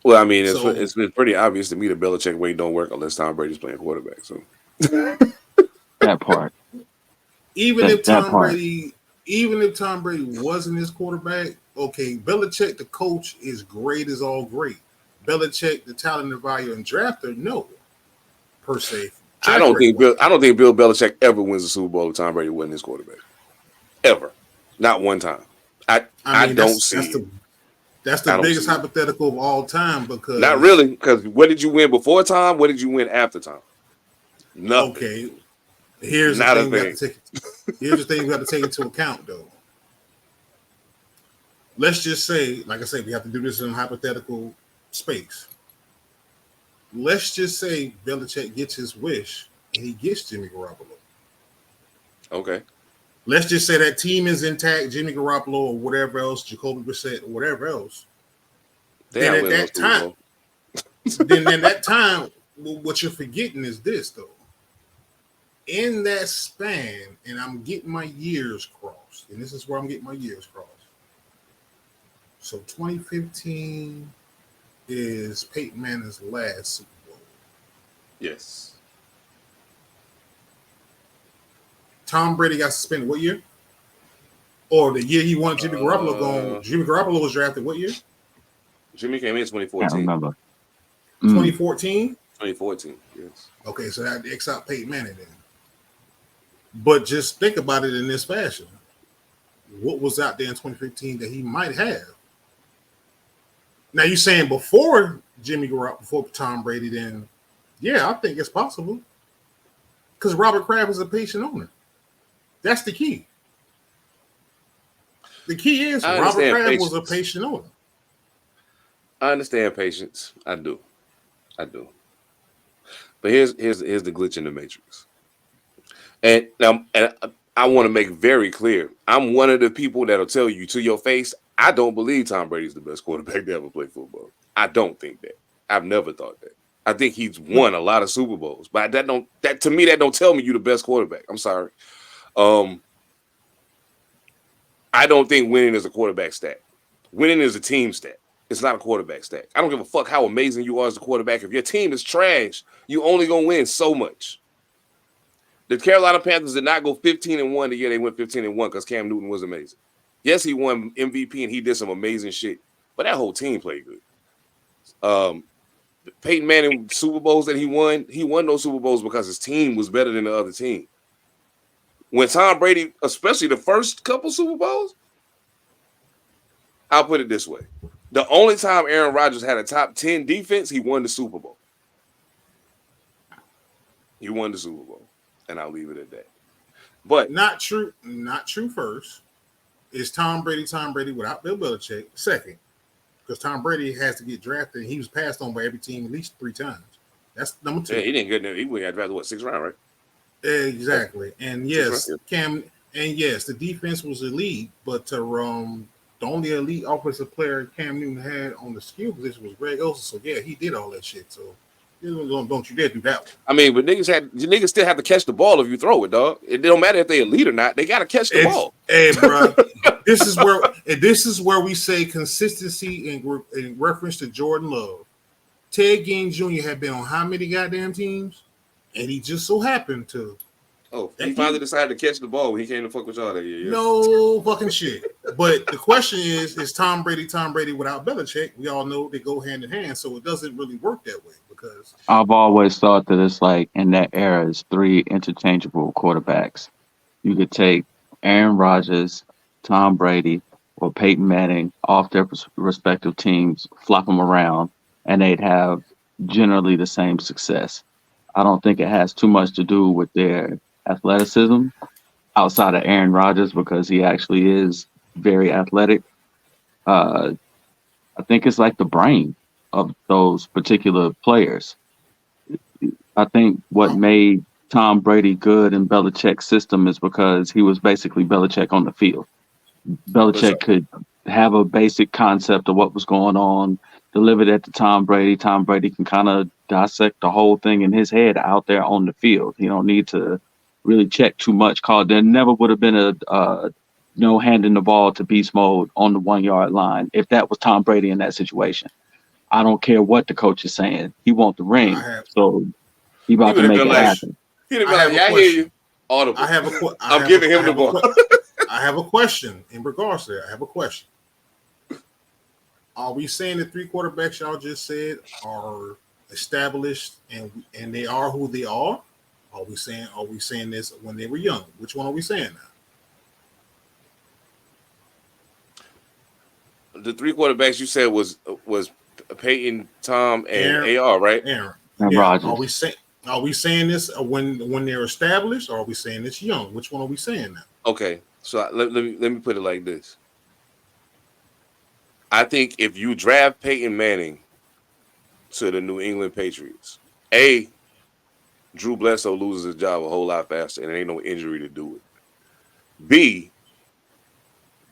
Well, I mean, it's been pretty obvious to me that Belichick way don't work unless Tom Brady's playing quarterback. So that part. Even if Tom Brady wasn't his quarterback, okay, Belichick the coach is great as all great. Belichick the talent evaluator and drafter, no, per se. I don't think Bill Belichick ever wins a Super Bowl if Tom Brady wasn't his quarterback. Ever. Not one time. I don't see it. That's the biggest hypothetical of all time because not really, because what did you win before Tom? What did you win after Tom? Nothing. Okay. Here's the thing we have to take into account though. Let's just say, like I said, we have to do this in hypothetical space. Let's just say Belichick gets his wish and he gets Jimmy Garoppolo. Okay. Let's just say that team is intact, Jimmy Garoppolo or whatever else, Jacoby Brissett or whatever else. Then at that time, what you're forgetting is this though. In that span, and I'm getting my years crossed, and this is where I'm getting my years crossed. So 2015 is Peyton Manning's last Super Bowl. Yes. Tom Brady got suspended what year? Or the year he won Jimmy Garoppolo gone. Jimmy Garoppolo was drafted what year? Jimmy came in 2014. I remember. 2014? 2014, yes. Okay, so that X out Peyton Manning then. But just think about it in this fashion. What was out there in 2015 that he might have? Now you're saying before Jimmy Garoppolo, before Tom Brady, then yeah, I think it's possible. Because Robert Kraft is a patient owner. That's the key. The key is Robert Kraft was a patient owner. I understand patience. I do. But here's the glitch in the matrix. And now, I want to make very clear, I'm one of the people that'll tell you to your face, I don't believe Tom Brady's the best quarterback to ever play football. I don't think that. I've never thought that. I think he's won a lot of Super Bowls, but that to me don't tell me you're the best quarterback. I'm sorry. I don't think winning is a quarterback stat. Winning is a team stat. It's not a quarterback stat. I don't give a fuck how amazing you are as a quarterback. If your team is trash, you only gonna win so much. The Carolina Panthers did not go 15-1 the year they went 15-1 because Cam Newton was amazing. Yes, he won MVP and he did some amazing shit, but that whole team played good. Peyton Manning Super Bowls that he won those Super Bowls because his team was better than the other team. When Tom Brady, especially the first couple Super Bowls, I'll put it this way. The only time Aaron Rodgers had a top 10 defense, he won the Super Bowl. He won the Super Bowl. And I'll leave it at that. But not true first. Is Tom Brady without Bill Belichick second? Because Tom Brady has to get drafted. And he was passed on by every team at least 3 times. That's number 2. Yeah, he didn't get there. He got drafted, 6th round, right? Exactly. And yes, the defense was elite, but the only elite offensive player Cam Newton had on the skill position was Greg Olsen. So yeah, he did all that shit. So don't you dare do that one. I mean, but niggas still have to catch the ball if you throw it, dog. It don't matter if they elite or not. They got to catch the ball. Hey, bro, this is where we say consistency in reference to Jordan Love. Ted Ginn Jr. had been on how many goddamn teams, and he just so happened to. Oh, he finally decided to catch the ball when he came to fuck with y'all that year. Yeah. No fucking shit. But the question is Tom Brady without Belichick? We all know they go hand in hand, so it doesn't really work that way because I've always thought that it's like in that era, it's 3 interchangeable quarterbacks. You could take Aaron Rodgers, Tom Brady, or Peyton Manning off their respective teams, flop them around, and they'd have generally the same success. I don't think it has too much to do with their athleticism outside of Aaron Rodgers because he actually is very athletic. I think it's like the brain of those particular players. I think what made Tom Brady good in Belichick's system is because he was basically Belichick on the field. Belichick could have a basic concept of what was going on, deliver that to Tom Brady. Tom Brady can kind of dissect the whole thing in his head out there on the field. He don't need to really check too much. There never would have been a handing the ball to beast mode on the 1 yard line if that was Tom Brady in that situation. I don't care what the coach is saying. He wants the ring, so he about to make it happen. He'd have been like, I hear you. Audible. I'm giving him the ball. I have a question in regards to that. I have a question. Are we saying the 3 quarterbacks y'all just said are established and they are who they are? Are we saying this when they were young? Which one are we saying now? The 3 quarterbacks you said was Peyton, Tom, and AR, right? Aaron. And Rodgers. Are we saying this when they're established, or are we saying this young? Which one are we saying now? Okay, so let me put it like this. I think if you draft Peyton Manning to the New England Patriots, Drew Bledsoe loses his job a whole lot faster, and there ain't no injury to do it. B,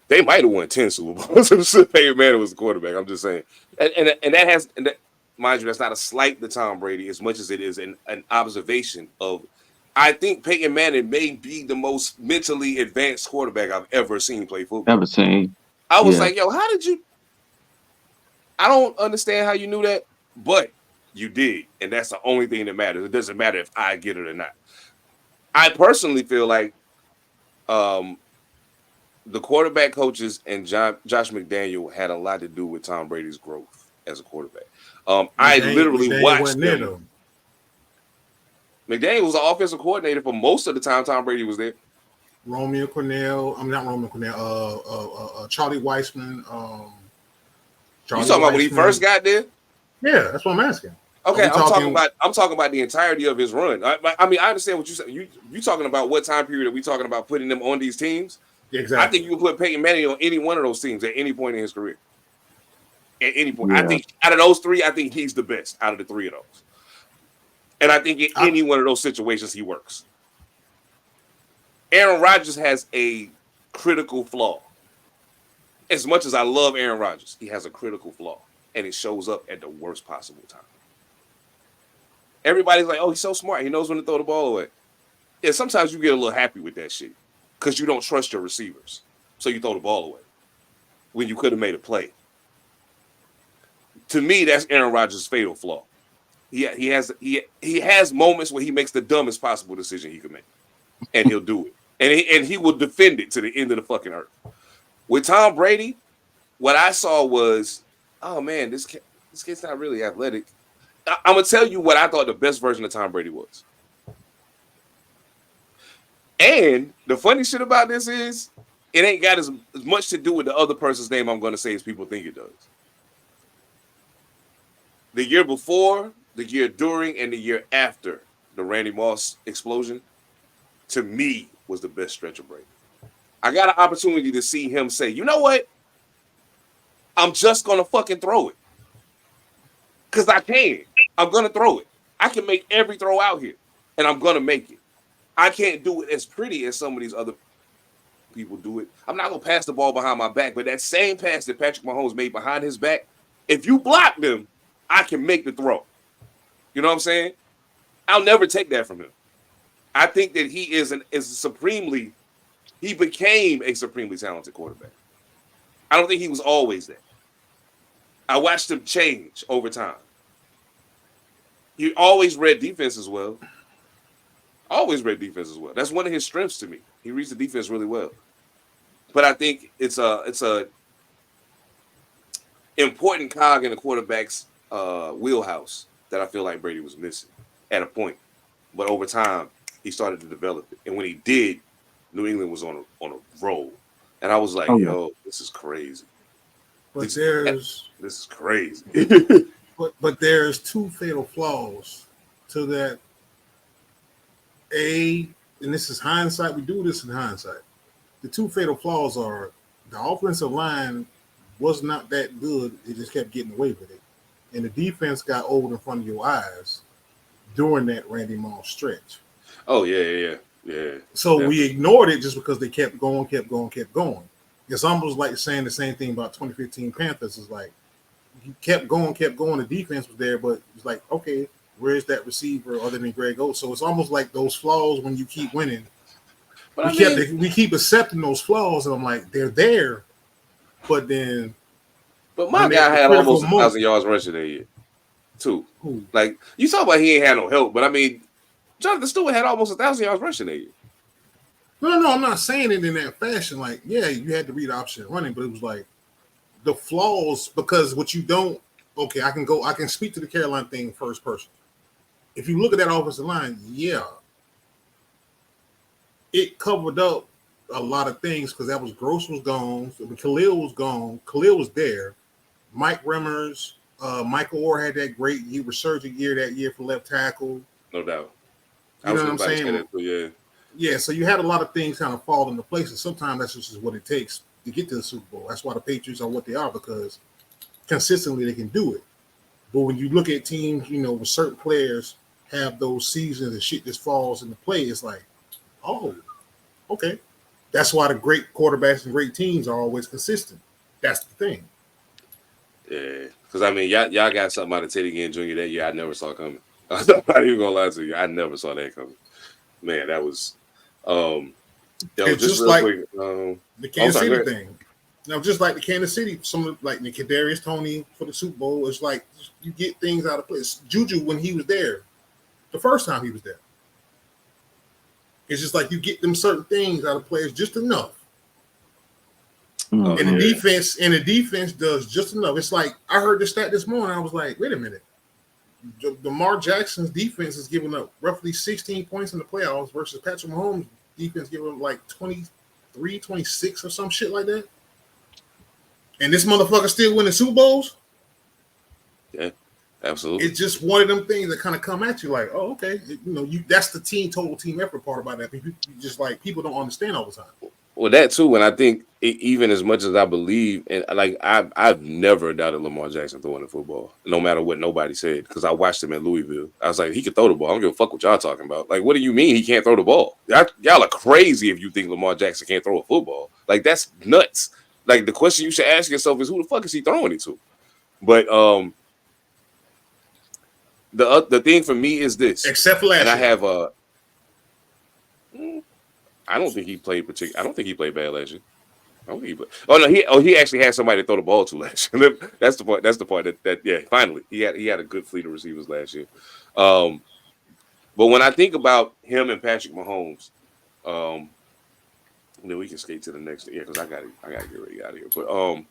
they might have won 10 Super Bowls if Peyton Manning was the quarterback. I'm just saying. And that has, mind you, that's not a slight to Tom Brady as much as it is an observation of, I think Peyton Manning may be the most mentally advanced quarterback I've ever seen play football. Ever seen. I was like, yo, how did you? I don't understand how you knew that, but you did. And that's the only thing that matters. It doesn't matter if I get it or not. I personally feel like the quarterback coaches and Josh McDaniel had a lot to do with Tom Brady's growth as a quarterback. I literally watched them. McDaniel was the offensive coordinator for most of the time Tom Brady was there. Charlie Weissman. You talking about when he first got there? Yeah, that's what I'm asking. Okay, I'm talking about the entirety of his run. I mean, I understand what you said. You talking about what time period are we talking about putting them on these teams? Exactly. I think you can put Peyton Manning on any one of those teams at any point in his career. At any point. Yeah. I think out of those 3, I think he's the best out of the 3 of those. And I think in any one of those situations, he works. Aaron Rodgers has a critical flaw. As much as I love Aaron Rodgers, he has a critical flaw. And it shows up at the worst possible time. Everybody's like, oh, he's so smart. He knows when to throw the ball away. Yeah, sometimes you get a little happy with that shit because you don't trust your receivers. So you throw the ball away when you could have made a play. To me, that's Aaron Rodgers' fatal flaw. He has moments where he makes the dumbest possible decision he could make. And he'll do it. And he will defend it to the end of the fucking earth. With Tom Brady, what I saw was, oh man, this kid's not really athletic. I'm gonna tell you what I thought the best version of Tom Brady was. And the funny shit about this is, it ain't got as much to do with the other person's name I'm going to say as people think it does. The year before, the year during, and the year after the Randy Moss explosion, to me, was the best stretch of Brady. I got an opportunity to see him say, you know what? I'm just going to fucking throw it. Because I can. I'm going to throw it. I can make every throw out here, and I'm going to make it. I can't do it as pretty as some of these other people do it. I'm not going to pass the ball behind my back, but that same pass that Patrick Mahomes made behind his back, if you block them, I can make the throw. You know what I'm saying? I'll never take that from him. I think that he he became a supremely talented quarterback. I don't think he was always that. I watched him change over time. He always read defense as well. Always read defense as well. That's one of his strengths to me. He reads the defense really well. But I think it's a important cog in the quarterback's wheelhouse that I feel like Brady was missing at a point. But over time, he started to develop it. And when he did, New England was on a roll. And I was like, yo, this is crazy. But this is crazy. but there's two fatal flaws to that. And this is hindsight. We do this in hindsight. The two fatal flaws are the offensive line was not that good. It just kept getting away with it. And the defense got old in front of your eyes during that Randy Moss stretch. Oh, yeah. So we ignored it just because they kept going. It's almost like saying the same thing about 2015 Panthers. It's like you kept going. The defense was there, but it's like, okay, where's that receiver other than Greg Oates? So it's almost like those flaws when you keep winning. But we keep accepting those flaws, and I'm like, they're there, but then. But my guy had almost 1,000 yards rushing that year, too. Who? Like, you talk about he ain't had no help, but I mean, Jonathan Stewart had almost 1,000 yards rushing that year. No, I'm not saying it in that fashion. Like, yeah, you had to read option running, but it was like the flaws because what you don't. Okay, I can speak to the Carolina thing first person. If you look at that offensive line, yeah, it covered up a lot of things because that was Gross was gone, Khalil was gone, Khalil was there, Mike Remmers, Michael Orr had that great resurgent year that year for left tackle. No doubt. You know what I'm saying? Yeah, so you had a lot of things kind of fall into place, and sometimes that's just what it takes to get to the Super Bowl. That's why the Patriots are what they are, because consistently they can do it. But when you look at teams, with certain players have those seasons and shit just falls into play, it's like, oh, okay. That's why the great quarterbacks and great teams are always consistent. That's the thing. Yeah, because I mean, y'all got something out of Teddy Ginn Jr. that year I never saw coming. I'm not even gonna lie to you, I never saw that coming. Man, that was just like quick, the Kansas City thing. Now, just like the Kansas City, like the Kadarius Toney for the Super Bowl, it's like you get things out of place. Juju, when he was there, the first time he was there, it's just like you get them certain things out of players just enough. And the defense does just enough. It's like I heard the stat this morning. I was like, wait a minute. Lamar Jackson's defense is giving up roughly 16 points in the playoffs versus Patrick Mahomes' defense giving up like 23, 26 or some shit like that. And this motherfucker still winning Super Bowls? Yeah, absolutely. It's just one of them things that kind of come at you like, oh, okay. That's the total team effort part about that. Just like people don't understand all the time. Well, that too, and I think even as much as I believe, and like I've never doubted Lamar Jackson throwing the football, no matter what nobody said, because I watched him at Louisville. I was like, he can throw the ball. I don't give a fuck what y'all talking about. Like, what do you mean he can't throw the ball? Y'all are crazy if you think Lamar Jackson can't throw a football. Like, that's nuts. Like, the question you should ask yourself is, who the fuck is he throwing it to? But the thing for me is this. Except for last year. I have I don't think he played I don't think he played bad last year. I don't think he played. He actually had somebody to throw the ball to last year. That's the part. That's the part that yeah. Finally, he had a good fleet of receivers last year. But when I think about him and Patrick Mahomes, then we can skate to the next. Yeah, because I gotta get ready out of here. But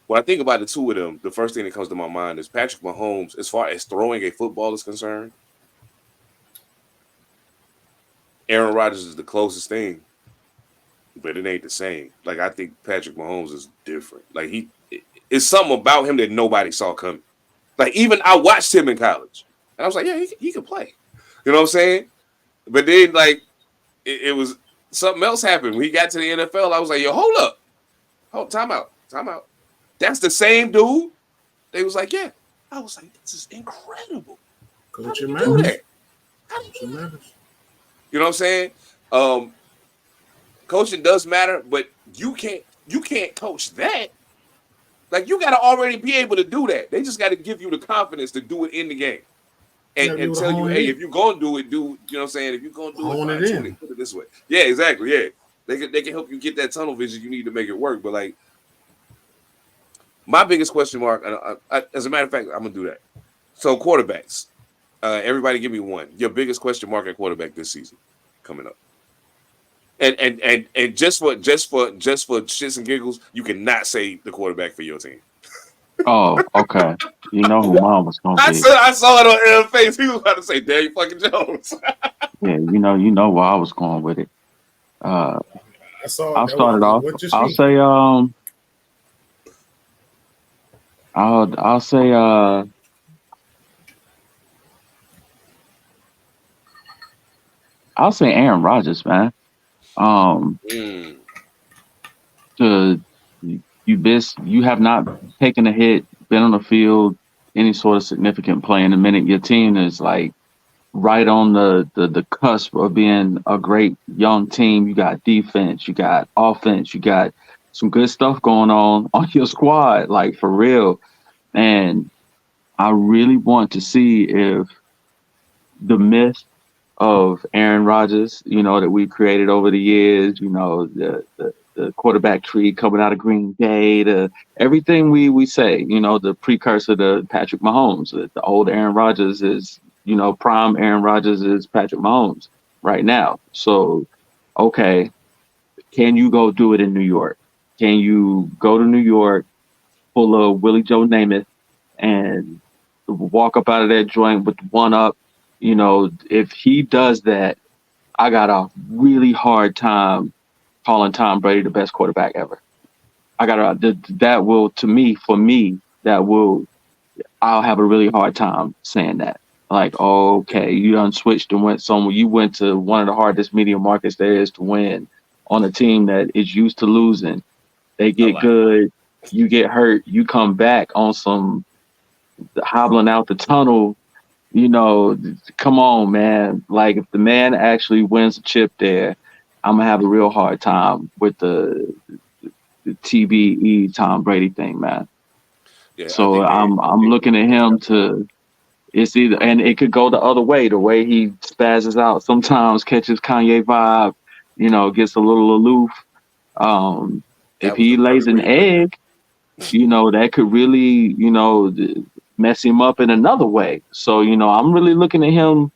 when I think about the two of them, the first thing that comes to my mind is Patrick Mahomes. As far as throwing a football is concerned, Aaron Rodgers is the closest thing but it ain't the same. Like I think Patrick Mahomes is different. Like it's something about him that nobody saw coming. Like even I watched him in college, and I was like, yeah, he can play. You know what I'm saying? But then like it was something else happened when he got to the NFL. I was like, yo, hold up, time out. That's the same dude. They was like, yeah. I was like, this is incredible. Coaching How do you do matters. that? How do you do Coaching that? matters. You know what I'm saying? Coaching does matter, but you can't coach that. Like you got to already be able to do that. They just got to give you the confidence to do it in the game, and tell you, hey, if you're gonna do it, you know what I'm saying? If you're gonna do hone it, it in. put it this way. Yeah, exactly. Yeah, they can help you get that tunnel vision you need to make it work. But like, my biggest question mark, I, as a matter of fact, I'm gonna do that. So quarterbacks, everybody, give me one. Your biggest question mark at quarterback this season coming up. And just for shits and giggles, you cannot say the quarterback for your team. Oh, okay. You know who mine was gonna be. I saw it on Eric's face. He was about to say Daniel fucking Jones. Yeah, you know where I was going with it. I saw. I'll start it off. I'll say I'll say I'll say Aaron Rodgers, man. You have not taken a hit, been on the field, any sort of significant play in a minute. Your team is like right on the cusp of being a great young team. You got defense, you got offense, you got some good stuff going on your squad, like for real. And I really want to see if the myth of Aaron Rodgers, that we created over the years, the quarterback tree coming out of Green Bay, everything we say, the precursor to Patrick Mahomes. The old Aaron Rodgers is, prime Aaron Rodgers is Patrick Mahomes right now. So, okay, can you go do it in New York? Can you go to New York full of Willie Joe Namath and walk up out of that joint with one up? If he does that, I got a really hard time calling Tom Brady the best quarterback ever. I'll have a really hard time saying that. Like, okay, you done switched and went somewhere. You went to one of the hardest media markets there is to win on a team that is used to losing. They get good, you get hurt, you come back on some hobbling out the tunnel. Come on, man. Like, if the man actually wins a chip there, I'm gonna have a real hard time with the TBE Tom Brady thing, man. Yeah, so I'm looking at him to. It's either, and it could go the other way. The way he spazzes out sometimes, catches Kanye vibe, gets a little aloof. If he lays an egg, that could really, mess him up in another way. So, I'm really looking at him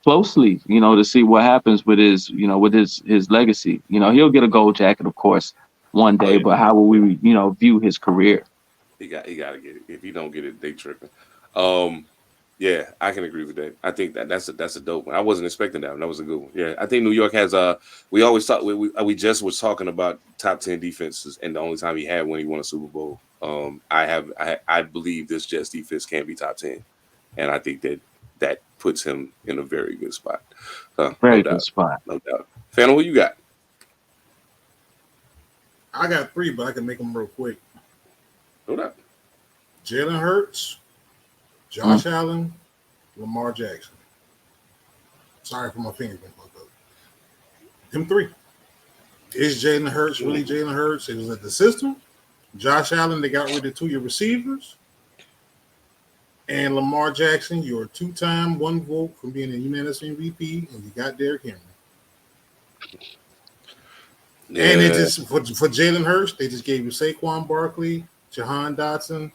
closely, to see what happens with his, with his legacy. He'll get a gold jacket, of course, one day, but how will we, view his career? He got to get it. If he don't get it, they tripping. Yeah, I can agree with that. I think that's a dope one. I wasn't expecting that one. That was a good one. Yeah, I think New York has we always talk. We just was talking about top 10 defenses, and the only time he had one, he won a Super Bowl. I believe this Jets defense can be top 10, and I think that puts him in a very good spot. Very good spot, no doubt. Phantom, who you got? I got 3, but I can make them real quick. No doubt. Jalen Hurts, Josh Allen, Lamar Jackson. Sorry for my fingers being fucked up. Them 3. Is Jalen Hurts really Jalen Hurts? It was at the system. Josh Allen, they got rid of 2 of your receivers. And Lamar Jackson, you're a 2-time, 1 vote from being a unanimous MVP, and you got Derrick Henry. Yeah. And it just for Jalen Hurts, they just gave you Saquon Barkley, Jahan Dotson.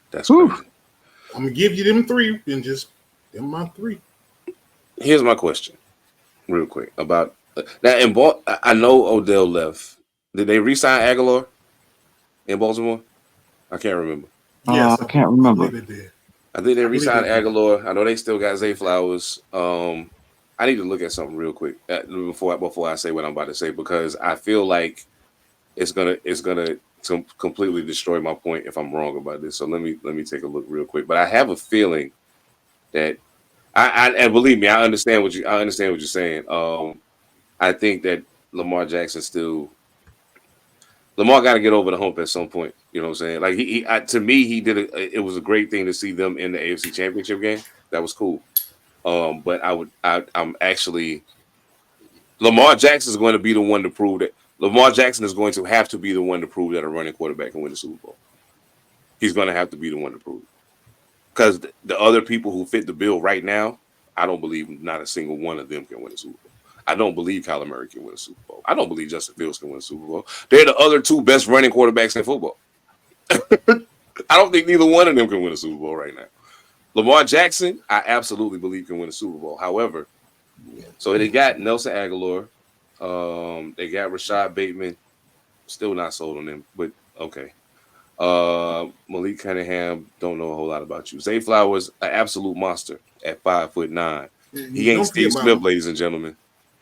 That's crazy. I'm gonna give you them 3 and just them my 3. Here's my question, real quick about that. I know Odell left. Did they re-sign Aguilar in Baltimore? I can't remember. Yes, I can't remember. I think they re-signed Aguilar. I know they still got Zay Flowers. I need to look at something real quick before I say what I'm about to say, because I feel like it's gonna completely destroy my point if I'm wrong about this. So let me take a look real quick. But I have a feeling that and believe me, I understand what you're saying. I think that Lamar got to get over the hump at some point. You know what I'm saying? Like to me, he did it was a great thing to see them in the AFC Championship game. That was cool. But I'm actually Lamar Jackson is going to be the one to prove that Lamar Jackson is going to have to be the one to prove that a running quarterback can win the Super Bowl. He's going to have to be the one to prove it. Because the other people who fit the bill right now, I don't believe not a single one of them can win a Super Bowl. I don't believe Kyler Murray can win a Super Bowl. I don't believe Justin Fields can win a Super Bowl. They're the other two best running quarterbacks in football. I don't think neither one of them can win a Super Bowl right now. Lamar Jackson, I absolutely believe can win a Super Bowl. However, so they got Nelson Aguilar. They got Rashad Bateman. Still not sold on them, but okay. Malik Cunningham, don't know a whole lot about you. Zay Flowers, an absolute monster at 5'9". He ain't Steve Smith, ladies and gentlemen.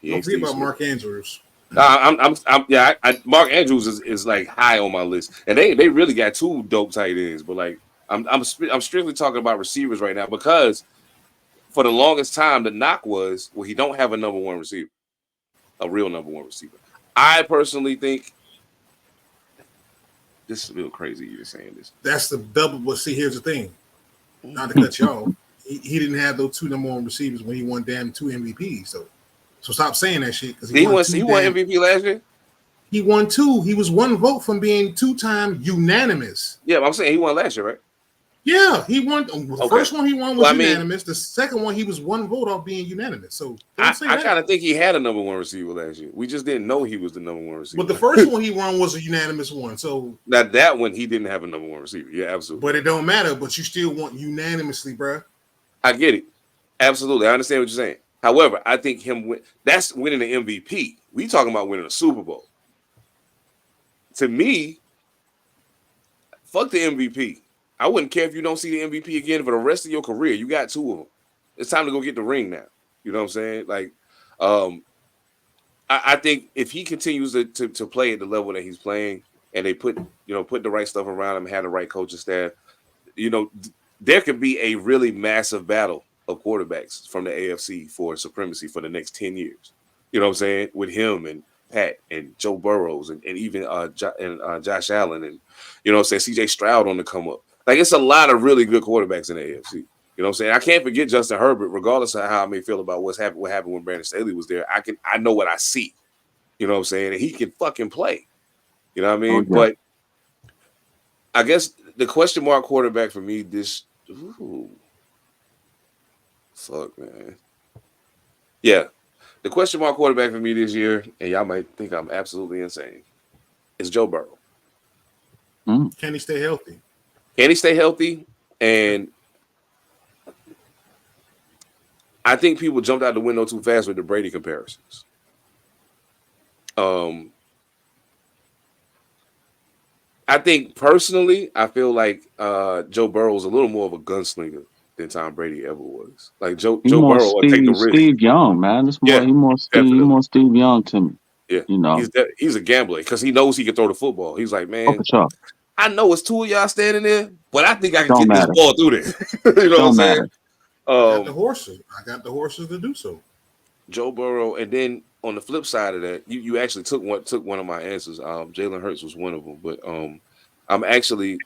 Don't forget about Mark Andrews. Mark Andrews is like high on my list, and they really got two dope tight ends. But like, I'm strictly talking about receivers right now, because for the longest time the knock was, well, he don't have a number one receiver, a real number one receiver. I personally think this is real crazy. You're saying this. That's the double. But see, here's the thing. Not to cut you off, he didn't have those two number one receivers when he won damn 2 MVPs. So stop saying that shit. Because he won MVP last year. He won 2. He was 1 vote from being 2-time unanimous. Yeah, I'm saying he won last year, right? Yeah, he won. The first one he won was unanimous. The second one, he was 1 vote off being unanimous. So I kind of think he had a number one receiver last year. We just didn't know he was the number one receiver. But the first one he won was a unanimous one. So now that one, he didn't have a number one receiver. Yeah, absolutely. But it don't matter. But you still want unanimously, bro. I get it. Absolutely. I understand what you're saying. However, I think that's winning the MVP. We talking about winning a Super Bowl. To me, fuck the MVP. I wouldn't care if you don't see the MVP again for the rest of your career. You got 2 of them. It's time to go get the ring now. You know what I'm saying? Like, I think if he continues to play at the level that he's playing, and they put the right stuff around him, have the right coaching staff, there could be a really massive battle of quarterbacks from the AFC for supremacy for the next 10 years. You know what I'm saying? With him and Pat and Joe Burrows and even Josh Allen and, you know what I'm saying, CJ Stroud on the come up. Like, it's a lot of really good quarterbacks in the AFC. You know what I'm saying? I can't forget Justin Herbert, regardless of how I may feel about what happened when Brandon Staley was there. I know what I see. You know what I'm saying? And he can fucking play. You know what I mean? Okay. But I guess the question mark quarterback for me fuck, man. Yeah. The question mark quarterback for me this year, and y'all might think I'm absolutely insane, is Joe Burrow. Can he stay healthy? Can he stay healthy? And I think people jumped out the window too fast with the Brady comparisons. I think personally, I feel like Joe Burrow is a little more of a gunslinger than Tom Brady ever was. Like Joe Burrow will take the risk. Steve Young, man. He's more Steve Young to me. Yeah, you know, he's a gambler because he knows he can throw the football. He's like, man, sure. I know it's 2 of y'all standing there, but I think I can get this ball through there. You know what I'm saying? I got the horses to do so. Joe Burrow, and then on the flip side of that, you actually took one of my answers. Jalen Hurts was one of them, but I'm actually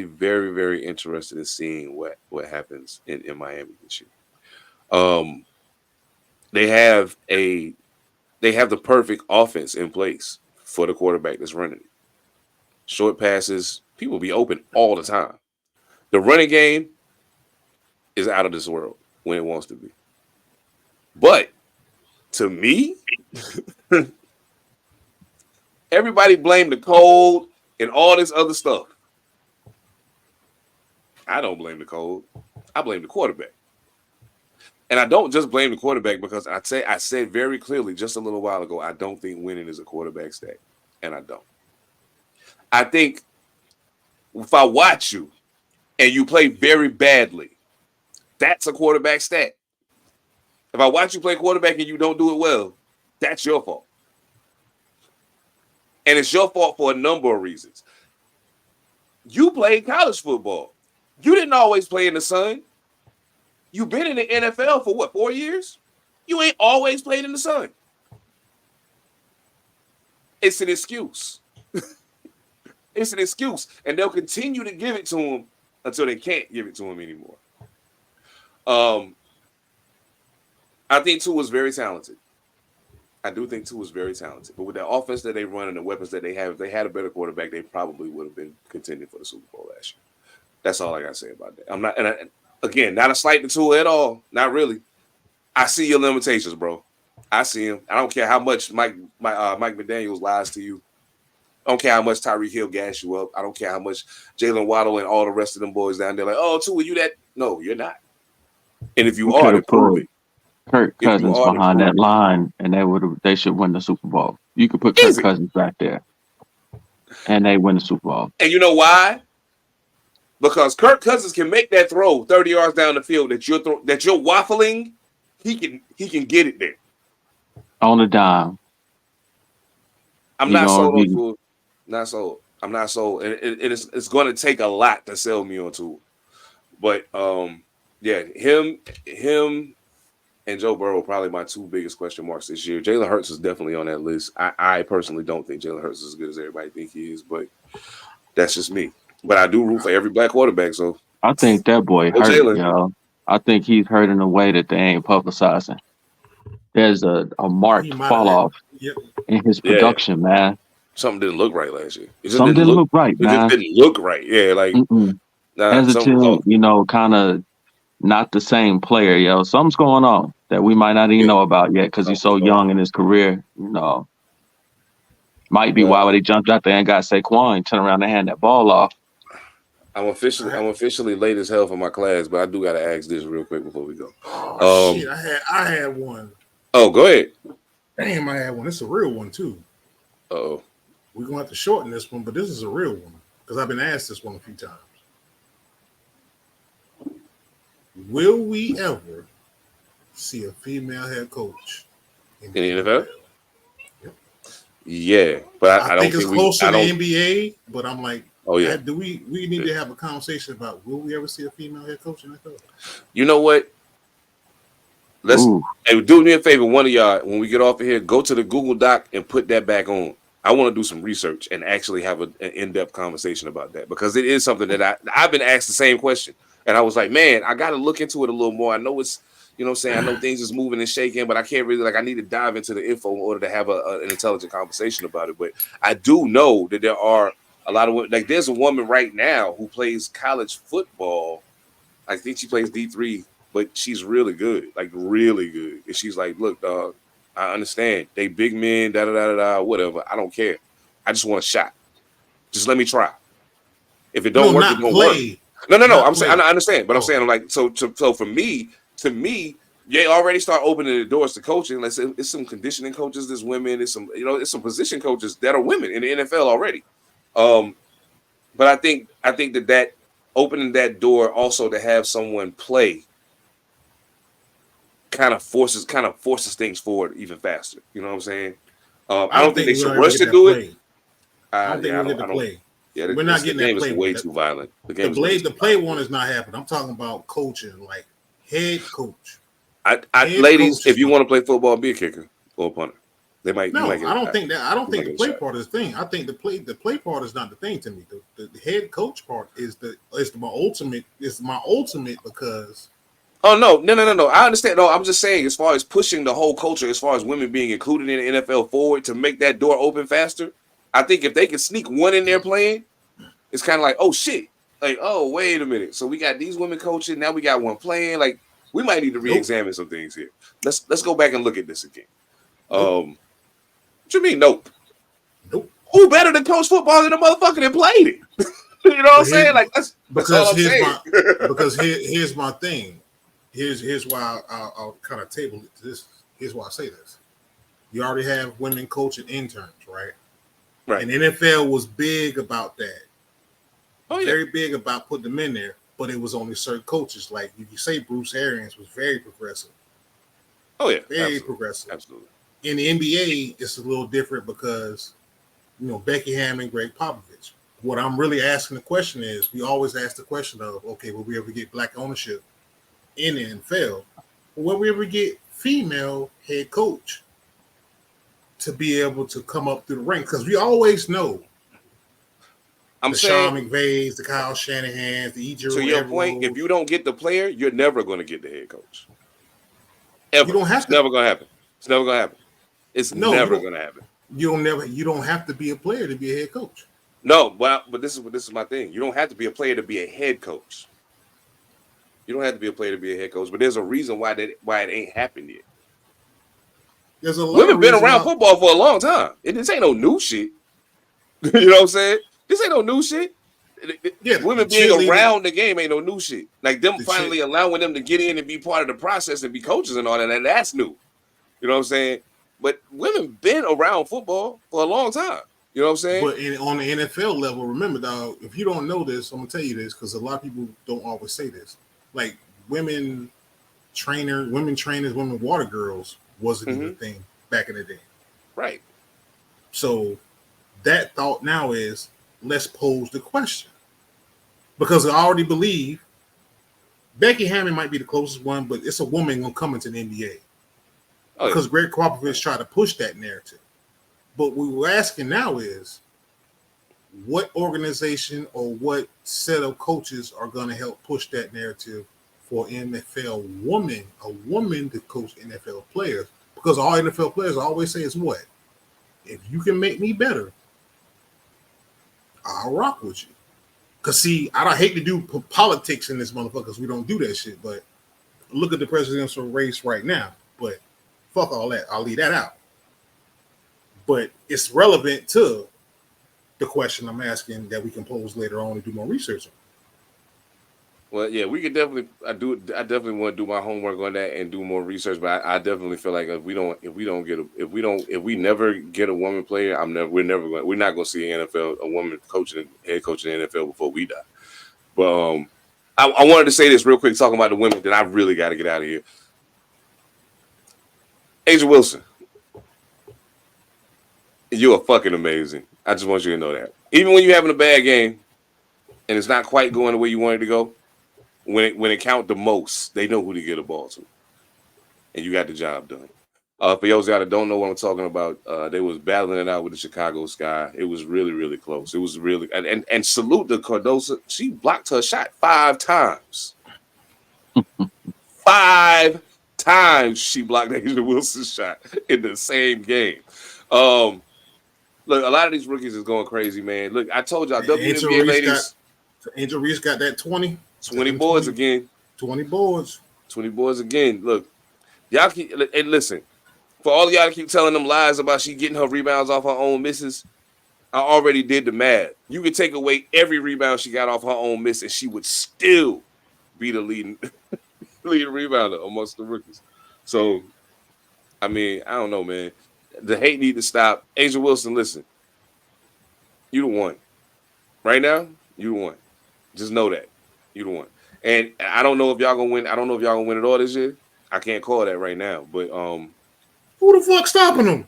very, very interested in seeing what happens in Miami this year. They have the perfect offense in place for the quarterback that's running it. Short passes, people be open all the time. The running game is out of this world when it wants to be. But to me, everybody blame the cold and all this other stuff. I don't blame the cold. I blame the quarterback. And I don't just blame the quarterback because I said very clearly just a little while ago, I don't think winning is a quarterback stat. And I don't. I think if I watch you and you play very badly, that's a quarterback stat. If I watch you play quarterback and you don't do it well, that's your fault. And it's your fault for a number of reasons. You played college football. You didn't always play in the sun. You've been in the NFL for what, 4 years? You ain't always played in the sun. It's an excuse. It's an excuse. And they'll continue to give it to him until they can't give it to him anymore. I think Tua is very talented. I do think Tua is very talented. But with the offense that they run and the weapons that they have, if they had a better quarterback, they probably would have been contending for the Super Bowl last year. That's all I got to say about that. I'm not, and again, not a slight to Tua at all. Not really. I see your limitations, bro. I see him. I don't care how much Mike McDaniels lies to you. I don't care how much Tyreek Hill gas you up. I don't care how much Jalen Waddle and all the rest of them boys down there like, oh, Tua, you that? No, you're not. And if you are, then prove it. Kirk Cousins behind that line, and they should win the Super Bowl. You could put Kirk Cousins back there, and they win the Super Bowl. And you know why? Because Kirk Cousins can make that throw 30 yards down the field that you're waffling. He can get it there on a dime. I'm not sold on Tua. Not sold. I'm not sold, and it's going to take a lot to sell me on Tua. But yeah, him and Joe Burrow are probably my two biggest question marks this year. Jalen Hurts is definitely on that list. I personally don't think Jalen Hurts is as good as everybody think he is, but that's just me. But I do root for every black quarterback. So I think that boy hurt, y'all. I think he's hurt in a way that they ain't publicizing. There's a marked fall off in his production, man. Something didn't look right last year. Something didn't look right, man. It just didn't look right. Yeah, like hesitant, kind of not the same player, yo. Something's going on that we might not even know about yet because he's so young in his career. Might be why they jumped out there and got Saquon, turn around and hand that ball off. I'm officially late as hell for my class, but I do gotta ask this real quick before we go. Shit, I had one. Oh, go ahead. Damn, I had one. It's a real one too. Uh-oh. We're gonna have to shorten this one, but this is a real one because I've been asked this one a few times. Will we ever see a female head coach in the NFL? Yep. Yeah, but I don't think it's closer to the NBA. But I'm like, oh yeah, do we need to have a conversation about will we ever see a female head coach in the NFL? You know what? Hey, do me a favor, one of y'all, when we get off of here, go to the Google Doc and put that back on. I want to do some research and actually have an in-depth conversation about that because it is something that I've been asked the same question. And I was like, man, I got to look into it a little more. I know it's, you know what I'm saying? I know things is moving and shaking, but I can't really, I need to dive into the info in order to have an intelligent conversation about it. But I do know that there are a lot of women, there's a woman right now who plays college football. I think she plays D3, but she's really good, really good. And she's like, look, dog, I understand. They big men, whatever. I don't care. I just want a shot. Just let me try. If it don't work, it don't work. No. I'm saying I understand, but I'm saying I'm like so for me, to me, they already start opening the doors to coaching. Let's say it's some conditioning coaches, there's women, it's some position coaches that are women in the NFL already. But I think that opening that door also to have someone play kind of forces things forward even faster. You know what I'm saying? I don't think they should rush to do it. I don't think we'll get to play. Yeah, we're not getting that play. Way too violent. The play one is not happening. I'm talking about coaching, like head coach. Ladies, if you want to play football, be a kicker or a punter. They might. No, I don't think that. I don't think the play part is the thing. I think the play part is not the thing to me. The head coach part is my ultimate. It's my ultimate because. Oh no! I understand. No, I'm just saying, as far as pushing the whole culture, as far as women being included in the NFL forward to make that door open faster. I think if they can sneak one in there playing, it's kind of like, oh shit, like, oh wait a minute. So we got these women coaching, now we got one playing. Like, we might need to re-examine some things here. Let's go back and look at this again. What you mean, nope? Who better to coach football than a motherfucker that played it? You know what I'm saying? Like that's all I'm saying. Because here's my thing. Here's why I'll kind of table it to this. Here's why I say this. You already have women coaching interns, right? Right. And NFL was big about that. Oh, yeah. Very big about putting them in there, but it was only certain coaches. Like you say, Bruce Arians was very progressive. Oh yeah, very absolutely. progressive. Absolutely. In the NBA, it's a little different because Becky Hammond, Greg Popovich. What I'm really asking the question is, we always ask the question of, okay, will we ever get black ownership in the NFL? Will we ever get female head coach to be able to come up through the ranks? Because we always know I'm the saying, Sean McVays, the Kyle Shanahans, the to Ejiro your point, if you don't get the player, you're never going to get the head coach. Ever. You don't have it's to. Never going to happen. It's never going to happen. It's No, never going to happen. You don't have to be a player to be a head coach. No, but this is my thing. You don't have to be a player to be a head coach. You don't have to be a player to be a head coach, but there's a reason why it ain't happened yet. There's a lot Women of been around football for a long time. This ain't no new shit. You know what I'm saying? This ain't no new shit. Yeah, women being around the game ain't no new shit. Like them finally allowing them to get in and be part of the process and be coaches and all that, and that's new. You know what I'm saying? But women been around football for a long time. You know what I'm saying? But on the NFL level, remember, dog, if you don't know this, I'm going to tell you this because a lot of people don't always say this. Like women trainers, women water girls wasn't even a thing back in the day. Right. So that thought now is, let's pose the question. Because I already believe Becky Hammond might be the closest one, but it's a woman going to come into the NBA. Oh, because Greg Popovich tried to push that narrative. But what we're asking now is, what organization or what set of coaches are going to help push that narrative for NFL woman, a woman to coach NFL players? Because all NFL players always say is what? If you can make me better, I'll rock with you. Because, see, I don't hate to do politics in this motherfucker because we don't do that shit. But look at the presidential race right now. But fuck all that. I'll leave that out. But it's relevant to the question I'm asking that we can pose later on and do more research on. Well, yeah, we could definitely. I definitely want to do my homework on that and do more research. But I definitely feel like if we never get a woman player, we're not going to see a woman head coaching in the NFL before we die. But I wanted to say this real quick, talking about the women. Then I really got to get out of here. A'ja Wilson, you are fucking amazing. I just want you to know that. Even when you're having a bad game and it's not quite going the way you wanted to go, when it count the most, they know who to get a ball to. And you got the job done. For those y'all that don't know what I'm talking about, they was battling it out with the Chicago Sky. It was really, really close. It was really and salute to Cardoso. She blocked her shot 5 times. 5 times she blocked A'ja Wilson's shot in the same game. Look, a lot of these rookies is going crazy, man. Look, I told y'all, WNBA ladies. Angel Reese got that 20 boards again. 20 boards. 20 boards again. Look, y'all keep and listen. For all of y'all to keep telling them lies about she getting her rebounds off her own misses, I already did the math. You could take away every rebound she got off her own miss, and she would still be the leading rebounder amongst the rookies. So, I mean, I don't know, man. The hate need to stop. A'ja Wilson, listen. You the one. Right now, you the one. Just know that. You the one. And I don't know if y'all gonna win. I don't know if y'all gonna win it all this year. I can't call that right now. But who the fuck stopping them?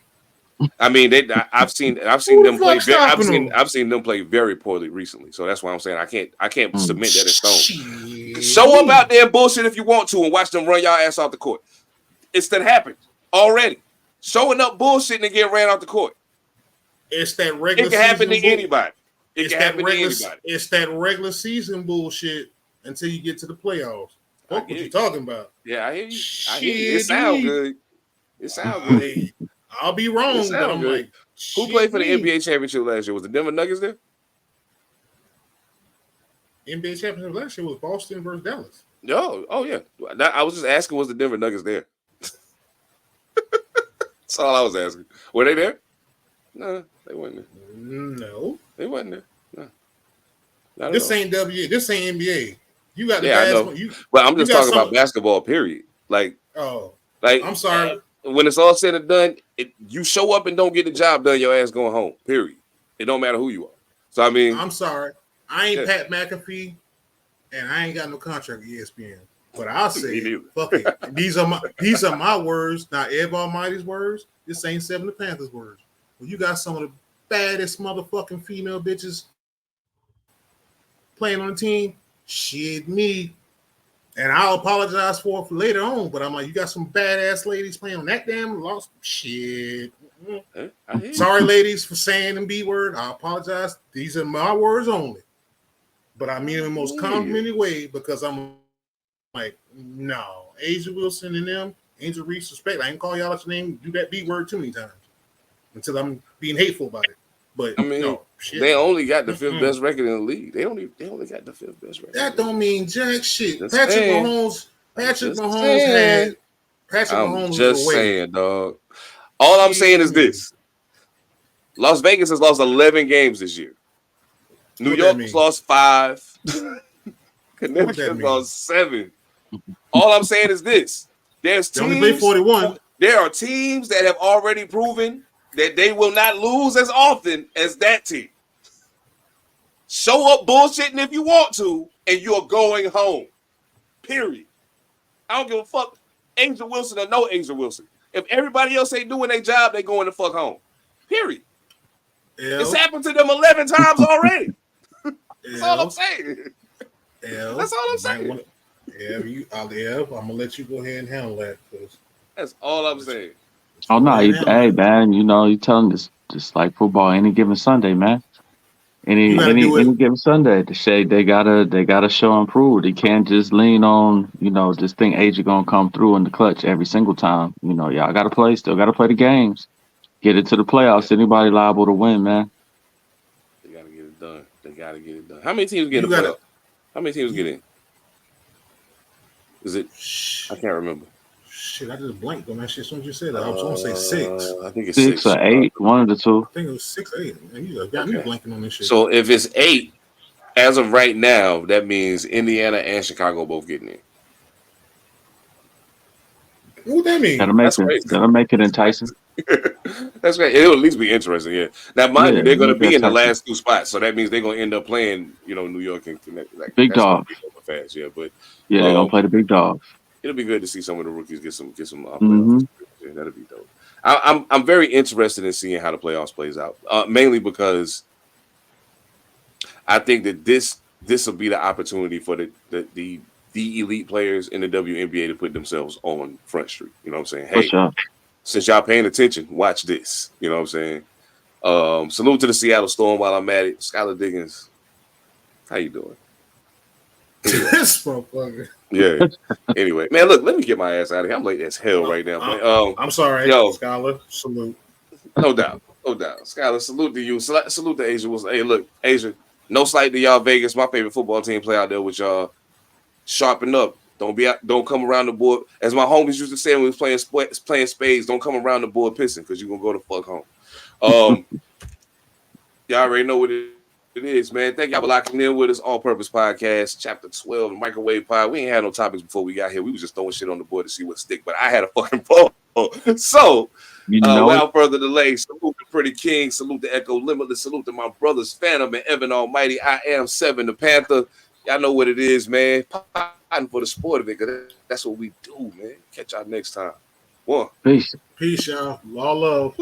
I mean, I've seen them play. I've seen them play very poorly recently. So that's why I'm saying I can't submit that in stone. Show up out there and bullshit if you want to, and watch them run y'all ass off the court. It's that happened already. Showing up bullshitting and getting ran off the court. It's that regular. It can happen to anybody. It can happen to anybody. It's that regular season bullshit until you get to the playoffs. What you talking about? Yeah, I hear you. I hear you. It sounds good. It sounds good. I'll be wrong, but I'm good. Like, who played for the NBA championship last year? Was the Denver Nuggets there? NBA championship last year was Boston versus Dallas. Oh yeah. I was just asking, was the Denver Nuggets there? That's all I was asking. Were they there? No, they weren't there. No, they wasn't there. No. This ain't NBA. You got the basketball. But I'm just talking about basketball. Period. I'm sorry. When it's all said and done, you show up and don't get the job done, your ass going home. Period. It don't matter who you are. So I mean, I'm sorry. I ain't Pat McAfee, and I ain't got no contract with ESPN. But I say, fuck it. These are my words, not Ed Almighty's words. This ain't Seven Da Pantha's words. Well, you got some of the baddest motherfucking female bitches playing on the team. Shit, me. And I'll apologize for it later on, but I'm like, you got some badass ladies playing on that damn lost shit. Sorry, ladies, for saying the B word. I apologize. These are my words only. But I mean it in the most complimentary way because I'm like, no. Asia Wilson and them, Angel Reese, respect. I ain't call y'all out your name, do that B word too many times until I'm being hateful about it. But I mean, no, shit. They only got the fifth best record in the league. They only got the fifth best record. That don't mean jack shit. Just Patrick saying. Mahomes I'm just saying, dog. All I'm saying is this. Las Vegas has lost 11 games this year. New York has lost 5. Connecticut has lost 7. All I'm saying is this. There's teams. They only play 41. There are teams that have already proven that they will not lose as often as that team. Show up bullshitting if you want to, and you're going home. Period. I don't give a fuck. Angel Wilson or no Angel Wilson. If everybody else ain't doing their job, they going the fuck home. Period. It's happened to them 11 times already. That's all I'm saying. That's all I'm saying. I'm gonna let you go ahead and handle that. That's all I'm saying. Oh no, hey man, you know you telling this just like football any given Sunday, man. Any given Sunday, the shade they gotta show and prove. They can't just lean on just think age gonna come through in the clutch every single time. Y'all gotta play, still gotta play the games. Get it to the playoffs. Anybody liable to win, man. They gotta get it done. How many teams get in the playoffs? How many teams get in? Is it? I can't remember. Shit, I just blanked on that shit as soon as you said that. I was going to say 6. I think it's 6 or 8, one of the two. I think it was 6 or 8. Man, you got me blanking on this shit. So if it's 8, as of right now, that means Indiana and Chicago both getting in. What that mean? That'll make it enticing. That's right. It'll at least be interesting, yeah. Now, mind you, they're going to be in the last 2 spots, so that means they're going to end up playing, New York and Connecticut. Big dogs. Fast, yeah, but they're going to play the big dogs. It'll be good to see some of the rookies get some playoffs. Yeah, that'll be dope. I'm very interested in seeing how the playoffs plays out, mainly because I think that this will be the opportunity for the elite players in the WNBA to put themselves on Front Street. You know what I'm saying? Hey, since y'all paying attention, watch this. You know what I'm saying? Salute to the Seattle Storm while I'm at it. Skylar Diggins, how you doing? This motherfucker. Yeah. Anyway, man, look, let me get my ass out of here. I'm late as hell right now. I'm sorry, Skylar. Salute. No doubt. Skylar, salute to you. Salute to Asia. Hey, look, Asia, no slight to y'all Vegas. My favorite football team play out there with y'all. Sharpen up. Don't come around the board. As my homies used to say when we was playing spades, don't come around the board pissing because you're going to go the fuck home. Y'all already know what it is, man. Thank y'all for locking in with us. All Purpose Podcast, Chapter 12, the Microwave Pod. We ain't had no topics before we got here. We was just throwing shit on the board to see what stick, but I had a fucking ball. So, without further delay, salute the Pretty King, salute the Echo Limitless, salute to my brothers Phantom and Evan Almighty. I am Seven Da Pantha. Y'all know what it is, man. Potting for the sport of it, because that's what we do, man. Catch y'all next time. One. Peace, y'all. All love.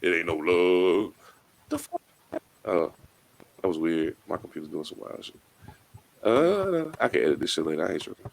It ain't no love. The fuck? That was weird. My computer's doing some wild shit. I can edit this shit later. I ain't tripping.